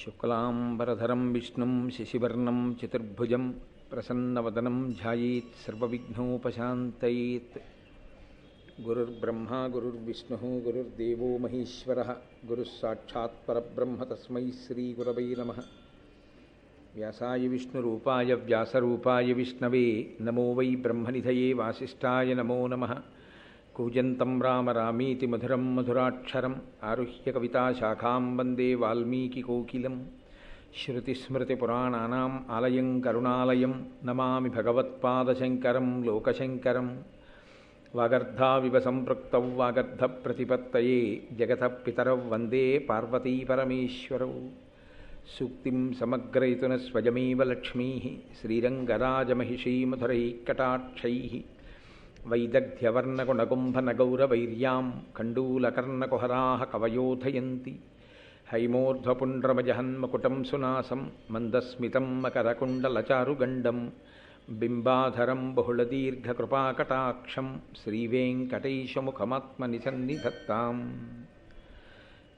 శుక్లాంబరధరం విష్ణుం శశివర్ణం చతుర్భుజం ప్రసన్నవదనం ధ్యాయేత్ సర్వవిఘ్నోపశాంతయేత్. గురుర్బ్రహ్మా గురుర్విష్ణుః గురుర్దేవో మహేశ్వరః గురుస్సాక్షాత్ పరబ్రహ్మ తస్మై శ్రీగురవై నమః. వ్యాసాయ విష్ణురూపాయ వ్యాసరూపాయ విష్ణవే నమో వై బ్రహ్మనిధయే వాసిష్ఠాయ నమో నమః. కూజంతం రామ రామీతి మధురం మధురాక్షరం ఆరుహ్య కవితాశాఖాం వందే వాల్మీకికోకిలం. శ్రుతిస్మృతిపురాణానాం ఆలయం కరుణాలయం నమామి భగవత్పాదశంకరం లోకశంకరం. వాగర్ధావివ సంపృక్తౌ వాగర్ధప్రతిపత్తయే జగతః పితరౌ వందే పార్వతీపరమేశ్వరౌ. సూక్తిం సమగ్రయతున స్వయమేవ లక్ష్మీః శ్రీరంగరాజమహిషీమధురైఃకటాక్షైః. వైదగ్ధ్యవర్ణగుణగుంభనగౌరవైర్యాం కండూలకర్ణకుహరాः కవయోధయంతి. హైమోర్ధ్వపుండ్రమజహన్మకుటం సునాసం మందస్మితం మకరకుండలచారుగండం. బింబాధరం బహుళదీర్ఘకృపాకటాక్షం శ్రీవేంకటేశముఖమాత్మనిసన్నిధత్తాం.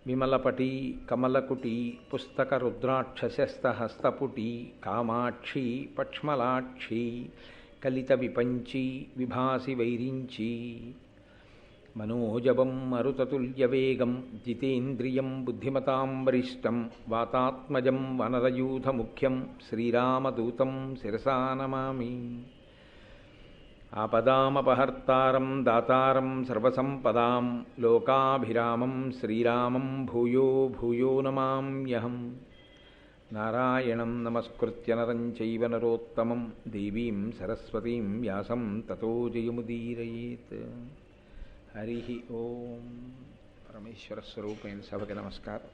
విమలపటీ కమలకుటీ పుస్తకరుద్రాక్షశస్తహస్తపుటీ కామాక్షీ పక్ష్మలాక్షీ కలిత విపంచీ విభాసి వైరించీ. మనోజవం మరుతతుల్యవేగం జితేంద్రియం బుద్ధిమతాం వరిష్టం వాతాత్మజం వనరయూథముఖ్యం శ్రీరామదూతం శిరసా నమామి. ఆపదామపహర్తారం దాతారం సర్వసంపదాం లోకాభిరామం శ్రీరామం భూయో భూయో నమామ్యహం. నారాయణం నమస్కృత్య నరం చైవ నరోత్తమం దేవీం సరస్వతీం వ్యాసం తతో జయముదీరయేత్. హరి ఓం. పరమేశ్వర స్వరూపైన సభకి నమస్కారం.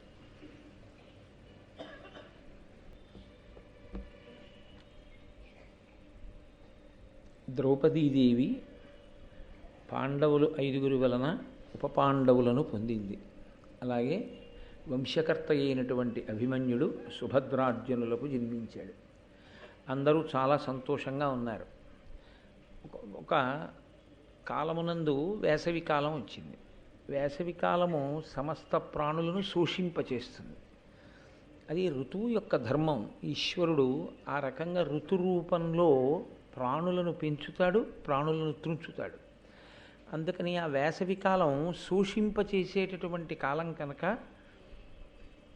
ద్రౌపదీదేవి పాండవులు 5 వలన ఉపపాండవులను పొందింది. అలాగే వంశకర్త అయినటువంటి అభిమన్యుడు సుభద్రార్జునులకు జన్మించాడు. అందరూ చాలా సంతోషంగా ఉన్నారు. ఒక కాలమునందు వేసవి కాలం వచ్చింది. వేసవి కాలము సమస్త ప్రాణులను శోషింపచేస్తుంది. అది ఋతువు యొక్క ధర్మం. ఈశ్వరుడు ఆ రకంగా ఋతురూపంలో ప్రాణులను పెంచుతాడు, ప్రాణులను త్రుంచుతాడు. అందుకని ఆ వేసవి కాలం శోషింపచేసేటటువంటి కాలం కనుక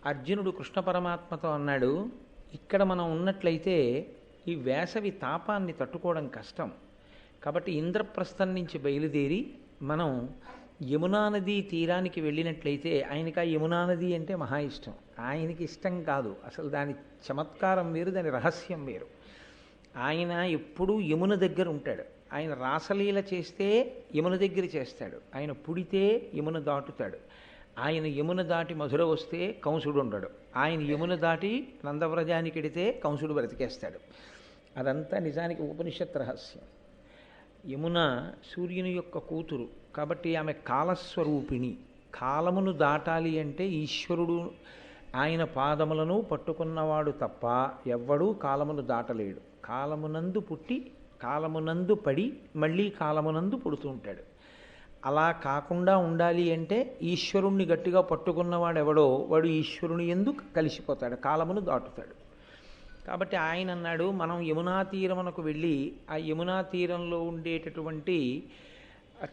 అర్జునుడు కృష్ణ పరమాత్మతో అన్నాడు, ఇక్కడ మనం ఉన్నట్లయితే ఈ వేసవి తాపాన్ని తట్టుకోవడం కష్టం. కాబట్టి ఇంద్రప్రస్థం నుంచి బయలుదేరి మనం యమునా నదీ తీరానికి వెళ్ళినట్లయితే, ఆయనకి ఆ యమునా నది అంటే మహా ఇష్టం. ఆయనకి ఇష్టం కాదు, అసలు దాని చమత్కారం వేరు, దాని రహస్యం వేరు. ఆయన ఎప్పుడూ యమున దగ్గర ఉంటాడు. ఆయన రాసలీల చేస్తే యమున దగ్గర చేస్తాడు. ఆయన పుడితే యమున దాటుతాడు. ఆయన యమున దాటి మధుర వస్తే కంసుడు ఉండడు. ఆయన యమున దాటి నందవ్రజానికి ఎడితే కంసుడు బ్రతికేస్తాడు. అదంతా నిజానికి ఉపనిషత్ రహస్యం. యమున సూర్యుని యొక్క కూతురు కాబట్టి ఆమె కాలస్వరూపిణి. కాలమును దాటాలి అంటే ఈశ్వరుడు ఆయన పాదములను పట్టుకున్నవాడు తప్ప ఎవ్వడూ కాలమును దాటలేడు. కాలమునందు పుట్టి కాలమునందు పడి మళ్ళీ కాలమునందు పుడుతూ ఉంటాడు. అలా కాకుండా ఉండాలి అంటే ఈశ్వరుణ్ణి గట్టిగా పట్టుకున్నవాడు ఎవడో వాడు ఈశ్వరుని యందు కలిసిపోతాడు, కాలమును దాటుతాడు. కాబట్టి ఆయన అన్నాడు, మనం యమునా తీరమునకు వెళ్ళి ఆ యమునా తీరంలో ఉండేటటువంటి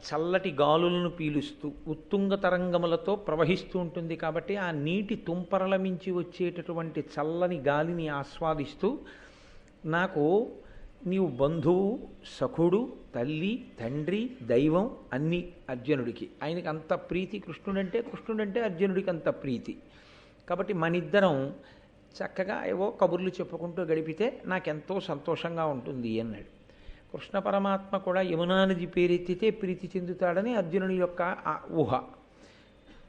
చల్లటి గాలులను పీలుస్తూ ఉత్తుంగ తరంగములతో ప్రవహిస్తూ ఉంటుంది. కాబట్టి ఆ నీటి తుంపరల మించి వచ్చేటటువంటి చల్లని గాలిని ఆస్వాదిస్తూ, నాకు నీవు బంధువు, సఖుడు, తల్లి, తండ్రి, దైవం అన్నీ అర్జునుడికి. ఆయనకి అంత ప్రీతి కృష్ణుడంటే అర్జునుడికి అంత ప్రీతి. కాబట్టి మనిద్దరం చక్కగా ఏవో కబుర్లు చెప్పుకుంటూ గడిపితే నాకెంతో సంతోషంగా ఉంటుంది అన్నాడు. కృష్ణ పరమాత్మ కూడా యమునా నది పేరెత్తితే ప్రీతి చెందుతాడని అర్జునుడి యొక్క ఊహ.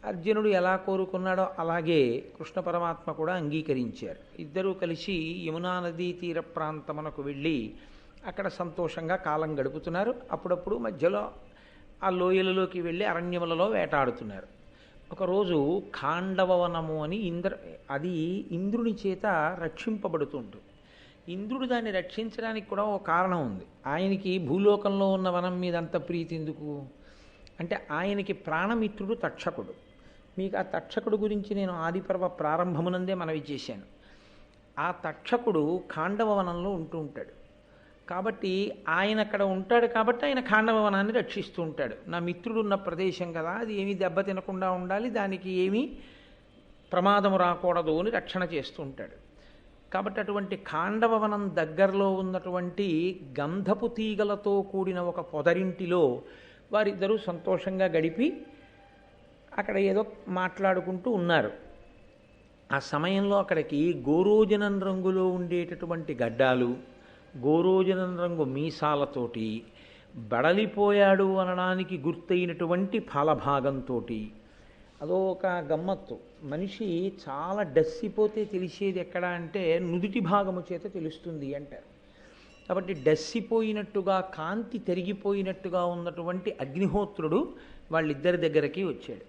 అర్జునుడు ఎలా కోరుకున్నాడో అలాగే కృష్ణ పరమాత్మ కూడా అంగీకరించారు. ఇద్దరూ కలిసి యమునా నదీ తీర ప్రాంతమునకు వెళ్ళి అక్కడ సంతోషంగా కాలం గడుపుతున్నారు. అప్పుడప్పుడు మధ్యలో ఆ లోయలలోకి వెళ్ళి అరణ్యములలో వేటాడుతున్నారు. ఒకరోజు ఖాండవవనము అని అది ఇంద్రుని చేత రక్షింపబడుతుంటుంది. ఇంద్రుడు దాన్ని రక్షించడానికి కూడా ఒక కారణం ఉంది. ఆయనకి భూలోకంలో ఉన్న వనం మీద అంత ప్రీతి ఎందుకు అంటే, ఆయనకి ప్రాణమిత్రుడు తక్షకుడు. మీకు ఆ తక్షకుడు గురించి నేను ఆదిపర్వ ప్రారంభమునందే మనవి చేశాను. ఆ తక్షకుడు ఖాండవవనంలో ఉంటూ ఉంటాడు. కాబట్టి ఆయన అక్కడ ఉంటాడు కాబట్టి ఆయన ఖాండవవనాన్ని రక్షిస్తూ ఉంటాడు. నా మిత్రుడు ఉన్న ప్రదేశం కదా, అది ఏమీ దెబ్బ తినకుండా ఉండాలి, దానికి ఏమీ ప్రమాదం రాకూడదు అని రక్షణ చేస్తూ ఉంటాడు. కాబట్టి అటువంటి ఖాండవవనం దగ్గరలో ఉన్నటువంటి గంధపు తీగలతో కూడిన ఒక పొదరింటిలో వారిద్దరూ సంతోషంగా గడిపి అక్కడ ఏదో మాట్లాడుకుంటూ ఉన్నారు. ఆ సమయంలో అక్కడికి గోరోజనం రంగులో ఉండేటటువంటి గడ్డాలు, గోరోజనం రంగు మీసాలతోటి, బడలిపోయాడు అనడానికి గుర్తయినటువంటి ఫలభాగంతో, అదో ఒక గమ్మత్తు. మనిషి చాలా డస్సిపోతే తెలిసేది ఎక్కడ అంటే నుదుటి భాగము చేత తెలుస్తుంది అంటారు. కాబట్టి డస్సిపోయినట్టుగా, కాంతి తరిగిపోయినట్టుగా ఉన్నటువంటి అగ్నిహోత్రుడు వాళ్ళిద్దరి దగ్గరికి వచ్చాడు.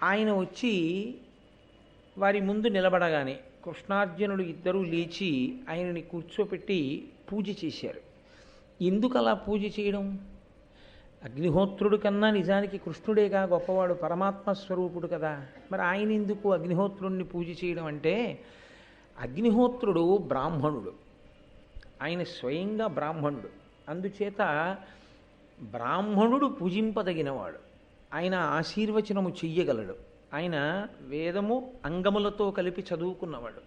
ఆయన వచ్చి వారి ముందు నిలబడగానే కృష్ణార్జునుడు ఇద్దరూ లేచి ఆయనని కూర్చోపెట్టి పూజ చేశారు. ఎందుకు అలా పూజ చేయడం? అగ్నిహోత్రుడు కన్నా నిజానికి కృష్ణుడేగా గొప్పవాడు, పరమాత్మ స్వరూపుడు కదా. మరి ఆయన ఎందుకు అగ్నిహోత్రుడిని పూజ చేయడం అంటే, అగ్నిహోత్రుడు బ్రాహ్మణుడు, ఆయన స్వయంగా బ్రాహ్మణుడు. అందుచేత బ్రాహ్మణుడు పూజింపదగినవాడు, ఆయన ఆశీర్వచనము చెయ్యగలడు, ఆయన వేదము అంగములతో కలిపి చదువుకున్నవాడు,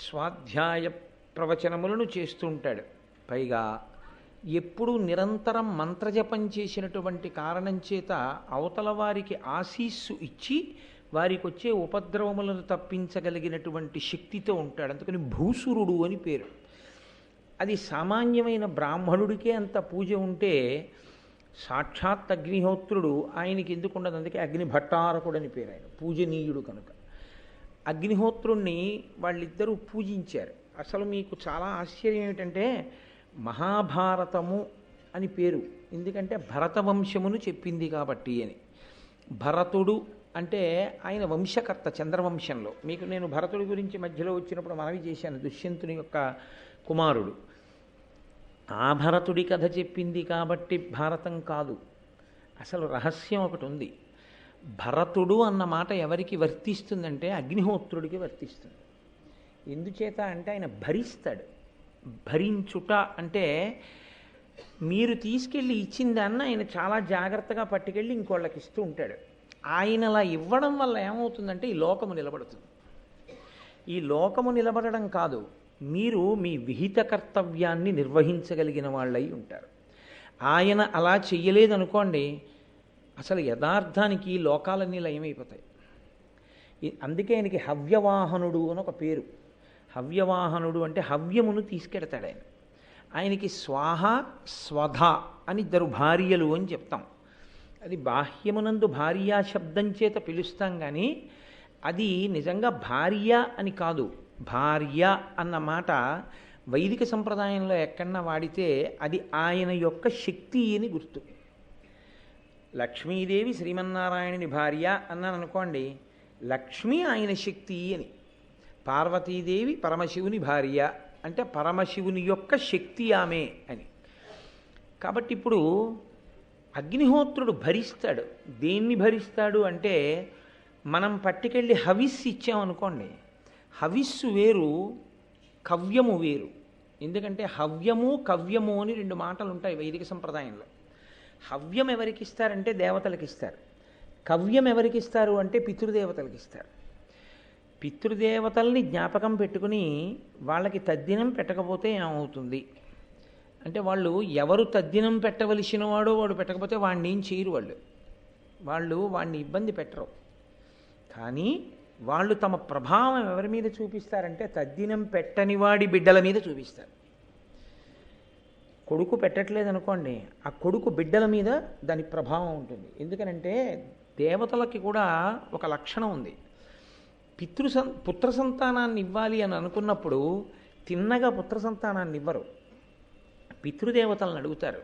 స్వాధ్యాయ ప్రవచనములను చేస్తుంటాడు. పైగా ఎప్పుడూ నిరంతరం మంత్రజపం చేసినటువంటి కారణం చేత అవతల వారికి ఆశీస్సు ఇచ్చి వారికి వచ్చే ఉపద్రవములను తప్పించగలిగినటువంటి శక్తితో ఉంటాడు. అందుకని భూసురుడు అని పేరు. అది సామాన్యమైన బ్రాహ్మణుడికే అంత పూజ ఉంటే సాక్షాత్ అగ్నిహోత్రుడు ఆయనకి ఎందుకు ఉండదు? అందుకే అగ్ని భట్టారకుడు అని పేరు, ఆయన పూజనీయుడు కనుక. అగ్నిహోత్రుణ్ణి వాళ్ళిద్దరూ పూజించారు. అసలు మీకు చాలా ఆశ్చర్యం ఏమిటంటే, మహాభారతము అని పేరు ఎందుకంటే భరతవంశమును చెప్పింది కాబట్టి అని. భరతుడు అంటే ఆయన వంశకర్త చంద్రవంశంలో. మీకు నేను భరతుడి గురించి మధ్యలో వచ్చినప్పుడు మనవి చేశాను, దుష్యంతుని యొక్క కుమారుడు. ఆ భరతుడి కథ చెప్పింది కాబట్టి భారతం కాదు. అసలు రహస్యం ఒకటి ఉంది. భరతుడు అన్న మాట ఎవరికి వర్తిస్తుందంటే అగ్నిహోత్రుడికి వర్తిస్తుంది. ఎందుచేత అంటే ఆయన భరిస్తాడు. భరించుట అంటే మీరు తీసుకెళ్ళి ఇచ్చిన దాన్ని ఆయన చాలా జాగ్రత్తగా పట్టుకెళ్ళి ఇంకోళ్ళకి ఇస్తూ ఉంటాడు. ఆయన అలా ఇవ్వడం వల్ల ఏమవుతుందంటే ఈ లోకము నిలబడుతుంది. ఈ లోకము నిలబడడం కాదు, మీరు మీ విహిత కర్తవ్యాన్ని నిర్వహించగలిగిన వాళ్ళై ఉంటారు. ఆయన అలా చెయ్యలేదనుకోండి, అసలు యథార్థానికి లోకాలన్నీ లయమైపోతాయి. అందుకే ఆయనకి హవ్యవాహనుడు అని ఒక పేరు. హవ్యవాహనుడు అంటే హవ్యమును తీసుకెడతాడు ఆయన. ఆయనకి స్వాహ స్వధ అని ఇద్దరు భార్యలు అని చెప్తాం. అది బాహ్యమునందు భార్యా శబ్దం చేత పిలుస్తాం కానీ అది నిజంగా భార్య అని కాదు. భార్య అన్న మాట వైదిక సంప్రదాయంలో ఎక్కడన్నా వాడితే అది ఆయన యొక్క శక్తి అని గుర్తు. లక్ష్మీదేవి శ్రీమన్నారాయణుని భార్య అన్నాను అనుకోండి, లక్ష్మి ఆయన శక్తి అని. పార్వతీదేవి పరమశివుని భార్య అంటే పరమశివుని యొక్క శక్తి ఆమె అని. కాబట్టి ఇప్పుడు అగ్నిహోత్రుడు భరిస్తాడు. దేన్ని భరిస్తాడు అంటే, మనం పట్టుకెళ్ళి హవిస్సు ఇచ్చామనుకోండి, హవిస్సు వేరు, కవ్యము వేరు. ఎందుకంటే హవ్యము కవ్యము అని రెండు మాటలు ఉంటాయి వైదిక సంప్రదాయంలో. హవ్యం ఎవరికి ఇస్తారంటే దేవతలకు ఇస్తారు. కవ్యం ఎవరికి ఇస్తారు అంటే పితృదేవతలకు ఇస్తారు. పితృదేవతల్ని జ్ఞాపకం పెట్టుకుని వాళ్ళకి తద్దినం పెట్టకపోతే ఏమవుతుంది అంటే, వాళ్ళు ఎవరు తద్దినం పెట్టవలసిన వాడో వాడు పెట్టకపోతే వాడిని ఏం చేయరు. వాళ్ళు వాడిని ఇబ్బంది పెట్టరు. కానీ వాళ్ళు తమ ప్రభావం ఎవరి మీద చూపిస్తారంటే తద్దినం పెట్టని వాడి బిడ్డల మీద చూపిస్తారు. కొడుకు పెట్టట్లేదనుకోండి, ఆ కొడుకు బిడ్డల మీద దాని ప్రభావం ఉంటుంది. ఎందుకనంటే దేవతలకి కూడా ఒక లక్షణం ఉంది. పుత్ర సంతానాన్ని ఇవ్వాలి అని అనుకున్నప్పుడు తిన్నగా పుత్ర సంతానాన్ని ఇవ్వరు. పితృదేవతలను అడుగుతారు,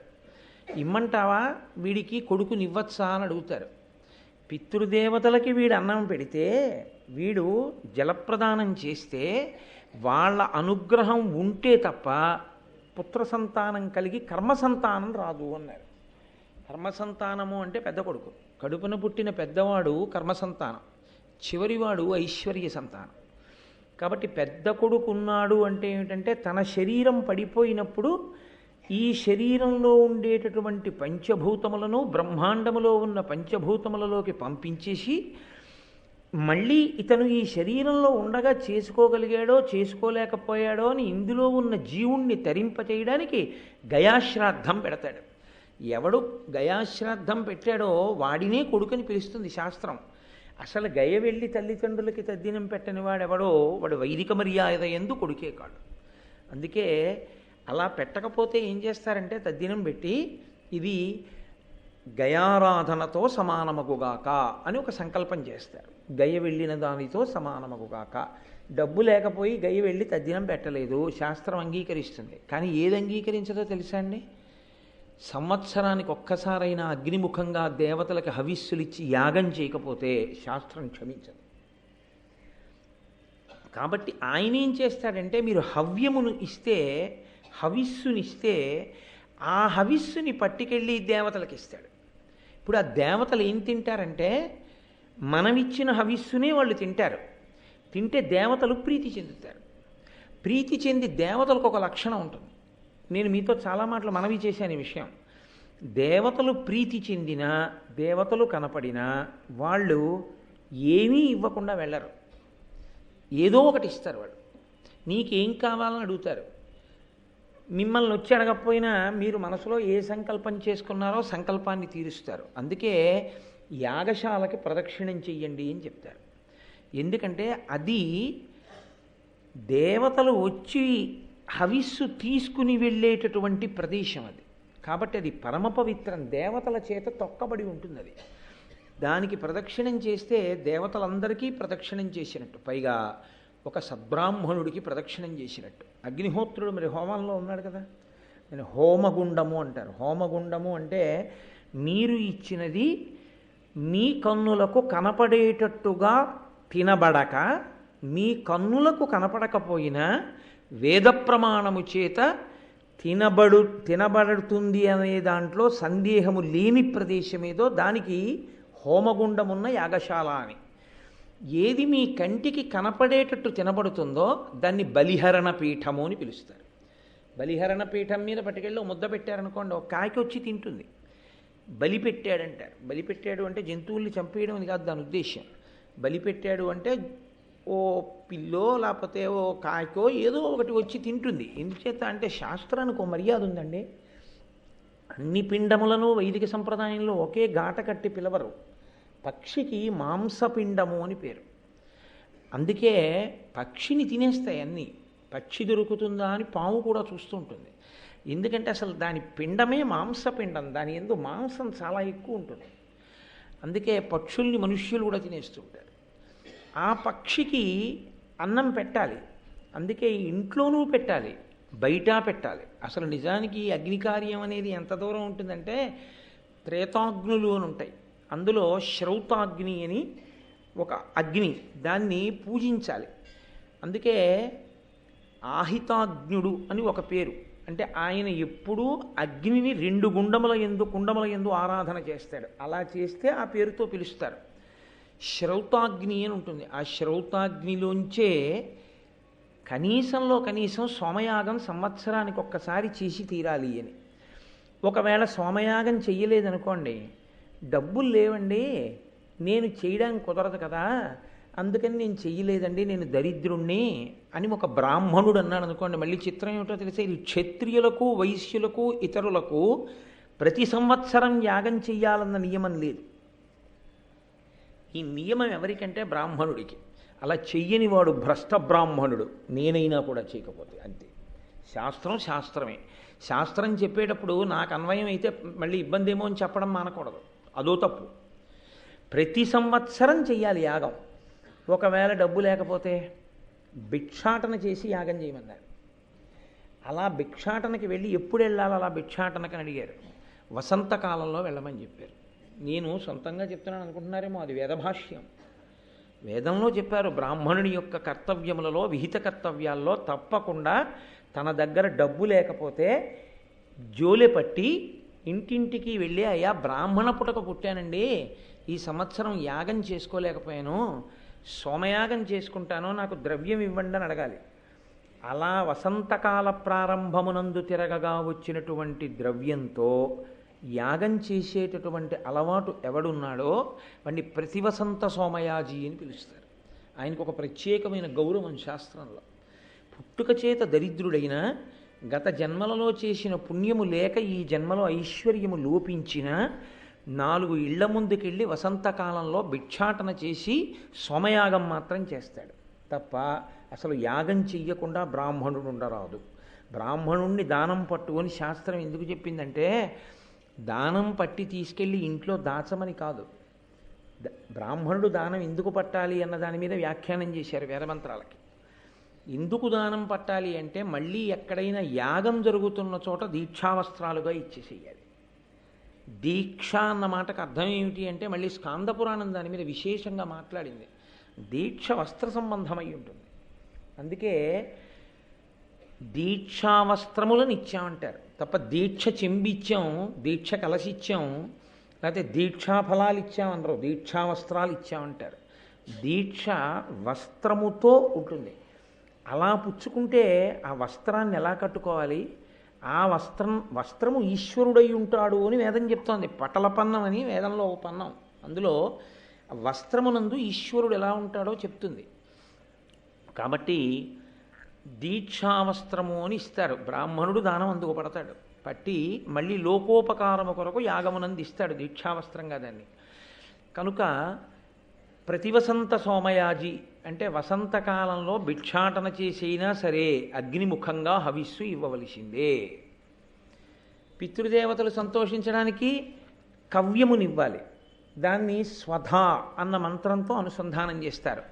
ఇమ్మంటావా వీడికి కొడుకుని ఇవ్వచ్చా అని అడుగుతారు. పితృదేవతలకి వీడు అన్నం పెడితే, వీడు జలప్రదానం చేస్తే వాళ్ళ అనుగ్రహం ఉంటే తప్ప పుత్ర సంతానం కలిగి కర్మ సంతానం రాదు అన్నారు. కర్మ సంతానము అంటే పెద్ద కొడుకు, కడుపున పుట్టిన పెద్దవాడు కర్మ సంతానం, చివరివాడు ఐశ్వర్య సంతానం. కాబట్టి పెద్ద కొడుకు ఉన్నాడు అంటే ఏమిటంటే తన శరీరం పడిపోయినప్పుడు ఈ శరీరంలో ఉండేటటువంటి పంచభూతములను బ్రహ్మాండములో ఉన్న పంచభూతములలోకి పంపించేసి మళ్ళీ ఇతను ఈ శరీరంలో ఉండగా చేసుకోగలిగాడో చేసుకోలేకపోయాడో అని ఇందులో ఉన్న జీవుణ్ణి తరింపచేయడానికి గయాశ్రాద్ధం పెడతాడు. ఎవడు గయాశ్రాద్ధం పెట్టాడో వాడినే కొడుకుని పిలుస్తుంది శాస్త్రం. అసలు గయ వెళ్ళి తల్లిదండ్రులకి తద్దినం పెట్టని వాడెవడో వాడు వైదిక మర్యాద యందు కొడుకే కాడు. అందుకే అలా పెట్టకపోతే ఏం చేస్తారంటే తద్దినం పెట్టి ఇది గయారాధనతో సమానమగుగాక అని ఒక సంకల్పం చేస్తారు. గయ వెళ్ళిన దానితో సమానమగుగాక. డబ్బు లేకపోయి గయ వెళ్ళి తద్దినం పెట్టలేదు, శాస్త్రం అంగీకరిస్తుంది. కానీ ఏది అంగీకరించదో తెలుసా అండి? సంవత్సరానికి ఒక్కసారైనా అగ్నిముఖంగా దేవతలకు హవిస్సులిచ్చి యాగం చేయకపోతే శాస్త్రం క్షమించదు. కాబట్టి ఆయన ఏం చేస్తాడంటే మీరు హవ్యమును ఇస్తే, హవిస్సునిస్తే ఆ హవిస్సుని పట్టుకెళ్ళి దేవతలకు ఇస్తాడు. ఇప్పుడు ఆ దేవతలు ఏం తింటారంటే మనమిచ్చిన హవిస్సునే వాళ్ళు తింటారు. తింటే దేవతలు ప్రీతి చెందుతారు. ప్రీతి చెంది దేవతలకు ఒక లక్షణం ఉంటుంది. నేను మీతో చాలా మాటలు మనవి చేశాను ఈ విషయం. దేవతలు ప్రీతి చెందినా దేవతలు కనపడినా వాళ్ళు ఏమీ ఇవ్వకుండా వెళ్ళరు. ఏదో ఒకటి ఇస్తారు. వాళ్ళు నీకేం కావాలని అడుగుతారు. మిమ్మల్ని వచ్చి అడగకపోయినా మీరు మనసులో ఏ సంకల్పం చేసుకున్నారో సంకల్పాన్ని తీరుస్తారు. అందుకే యాగశాలకి ప్రదక్షిణం చెయ్యండి అని చెప్తారు. ఎందుకంటే అది దేవతలు వచ్చి హవిస్సు తీసుకుని వెళ్ళేటటువంటి ప్రదేశం అది. కాబట్టి అది పరమ పవిత్రం, దేవతల చేత తొక్కబడి ఉంటుంది. అది దానికి ప్రదక్షిణం చేస్తే దేవతలందరికీ ప్రదక్షిణం చేసినట్టు, పైగా ఒక సద్బ్రాహ్మణుడికి ప్రదక్షిణం చేసినట్టు. అగ్నిహోత్రుడు మరి హోమంలో ఉన్నాడు కదా, నేను హోమగుండము అంటారు. హోమగుండము అంటే మీరు ఇచ్చినది మీ కన్నులకు కనపడేటట్టుగా తినబడక, మీ కన్నులకు కనపడకపోయినా వేద ప్రమాణము చేత తినబడుతుంది అనే దాంట్లో సందేహము లేని ప్రదేశమేదో దానికి హోమగుండమున్న యాగశాల అని. ఏది మీ కంటికి కనపడేటట్టు తినబడుతుందో దాన్ని బలిహరణ పీఠము అని పిలుస్తారు. బలిహరణ పీఠం మీద పట్టుకెళ్ళి ముద్ద పెట్టారనుకోండి, ఒక కాకి వచ్చి తింటుంది. బలి పెట్టాడంటారు. బలి పెట్టాడు అంటే జంతువుల్ని చంపేయడం అని కాదు దాని ఉద్దేశం. బలి పెట్టాడు అంటే ఓ పిల్లో లేకపోతే ఓ కాయకో ఏదో ఒకటి వచ్చి తింటుంది. ఎందుచేత అంటే శాస్త్రానికి ఓ మర్యాద ఉందండి. అన్ని పిండములను వైదిక సంప్రదాయంలో ఒకే గాట కట్టి పిలవరు. పక్షికి మాంసపిండము అని పేరు. అందుకే పక్షిని తినేస్తాయి అన్నీ. పక్షి దొరుకుతుందా అని పాము కూడా చూస్తూ ఉంటుంది. ఎందుకంటే అసలు దాని పిండమే మాంసపిండం, దాని యందు మాంసం చాలా ఎక్కువ ఉంటుంది. అందుకే పక్షుల్ని మనుష్యులు కూడా తినేస్తూ ఉంటారు. ఆ పక్షికి అన్నం పెట్టాలి. అందుకే ఇంట్లోనూ పెట్టాలి, బయట పెట్టాలి. అసలు నిజానికి అగ్నికార్యం అనేది ఎంత దూరం ఉంటుందంటే త్రేతాగ్నులు అని ఉంటాయి. అందులో శ్రౌతాగ్ని అని ఒక అగ్ని, దాన్ని పూజించాలి. అందుకే ఆహితాగ్నుడు అని ఒక పేరు. అంటే ఆయన ఎప్పుడూ అగ్నిని 2 కుండముల యందు ఆరాధన చేస్తాడు. అలా చేస్తే ఆ పేరుతో పిలుస్తారు. శ్రౌతాగ్ని అని ఉంటుంది. ఆ శ్రౌతాగ్నిలోంచే కనీసంలో కనీసం సోమయాగం సంవత్సరానికి ఒక్కసారి చేసి తీరాలి అని. ఒకవేళ సోమయాగం చెయ్యలేదనుకోండి, డబ్బులు లేవండి, నేను చేయడానికి కుదరదు కదా, అందుకని నేను చెయ్యలేదండి, నేను దరిద్రుణ్ణి అని ఒక బ్రాహ్మణుడు అన్నాడు అనుకోండి, మళ్ళీ చిత్రం ఏమిటో తెలిసే, ఇది క్షత్రియులకు వైశ్యులకు ఇతరులకు ప్రతి సంవత్సరం యాగం చెయ్యాలన్న నియమం లేదు. ఈ నియమం ఎవరికంటే బ్రాహ్మణుడికి. అలా చెయ్యని వాడు భ్రష్ట బ్రాహ్మణుడు, నేనైనా కూడా చేయకపోతే అంతే. శాస్త్రం శాస్త్రమే. శాస్త్రం చెప్పేటప్పుడు నాకు అన్వయం అయితే మళ్ళీ ఇబ్బంది ఏమో అని చెప్పడం మానకూడదు, అదో తప్పు. ప్రతి సంవత్సరం చెయ్యాలి యాగం. ఒకవేళ డబ్బు లేకపోతే భిక్షాటన చేసి యాగం చేయమన్నారు. అలా భిక్షాటనకి వెళ్ళి ఎప్పుడు వెళ్ళాలి అలా భిక్షాటనకి అని అడిగారు. వసంతకాలంలో వెళ్ళమని చెప్పారు. నేను సొంతంగా చెప్తున్నాను అనుకుంటున్నారేమో, అది వేదభాష్యం. వేదంలో చెప్పారు బ్రాహ్మణుని యొక్క కర్తవ్యములలో, విహిత కర్తవ్యాల్లో తప్పకుండా తన దగ్గర డబ్బు లేకపోతే జోలె పట్టి ఇంటింటికి వెళ్ళి, అయ్యా బ్రాహ్మణ పుటక పుట్టానండి, ఈ సంవత్సరం యాగం చేసుకోలేకపోయాను, సోమయాగం చేసుకుంటాను, నాకు ద్రవ్యం ఇవ్వండి అని అడగాలి. అలా వసంతకాల ప్రారంభమునందు తిరగగా వచ్చినటువంటి ద్రవ్యంతో యాగం చేసేటటువంటి అలవాటు ఎవడున్నాడో వాడిని ప్రతివసంత సోమయాజి అని పిలుస్తారు. ఆయనకు ఒక ప్రత్యేకమైన గౌరవం శాస్త్రంలో. పుట్టుక చేత దరిద్రుడైన, గత జన్మలలో చేసిన పుణ్యము లేక ఈ జన్మలో ఐశ్వర్యము లోపించిన 4 ఇళ్ల ముందుకెళ్ళి వసంతకాలంలో భిక్షాటన చేసి సోమయాగం మాత్రం చేస్తాడు తప్ప అసలు యాగం చెయ్యకుండా బ్రాహ్మణుడు ఉండరాదు. బ్రాహ్మణుణ్ణి దానం పట్టుకొని శాస్త్రం ఎందుకు చెప్పిందంటే, దానం పట్టి తీసుకెళ్ళి ఇంట్లో దాచమని కాదు. బ్రాహ్మణుడు దానం ఎందుకు పట్టాలి అన్న దాని మీద వ్యాఖ్యానం చేశారు వేదమంత్రాలకి. ఎందుకు దానం పట్టాలి అంటే, మళ్ళీ ఎక్కడైనా యాగం జరుగుతున్న చోట దీక్షావస్త్రాలుగా ఇచ్చేసేయాలి. దీక్ష అన్న మాటకు అర్థం ఏమిటి అంటే, మళ్ళీ స్కాందపురాణం దాని మీద విశేషంగా మాట్లాడింది. దీక్ష వస్త్ర సంబంధమై ఉంటుంది. అందుకే దీక్షావస్త్రములను ఇచ్చామంటారు తప్ప దీక్ష చెంబిచ్చాం, దీక్ష కలసిచ్చాం, లేకపోతే దీక్షాఫలాలు ఇచ్చామనరు, దీక్షావస్త్రాలు ఇచ్చామంటారు. దీక్ష వస్త్రముతో ఉంటుంది. అలా పుచ్చుకుంటే ఆ వస్త్రాన్ని ఎలా కట్టుకోవాలి? ఆ వస్త్రము ఈశ్వరుడై ఉంటాడు అని వేదం చెప్తోంది. పటల పన్నం అని వేదంలో ఒక పన్నం, అందులో వస్త్రమునందు ఈశ్వరుడు ఎలా ఉంటాడో చెప్తుంది. కాబట్టి దీక్షావస్త్రము అని ఇస్తారు. బ్రాహ్మణుడు దానం అందుకు పడతాడు, పట్టి మళ్ళీ లోకోపకారము కొరకు యాగమునందు ఇస్తాడు దీక్షావస్త్రంగా దాన్ని. కనుక ప్రతివసంత సోమయాజి అంటే వసంతకాలంలో భిక్షాటన చేసైనా సరే అగ్నిముఖంగా హవిస్సు ఇవ్వవలసిందే. పితృదేవతలు సంతోషించడానికి కవ్యమునివ్వాలి. దాన్ని స్వధా అన్న మంత్రంతో అనుసంధానం చేస్తారు.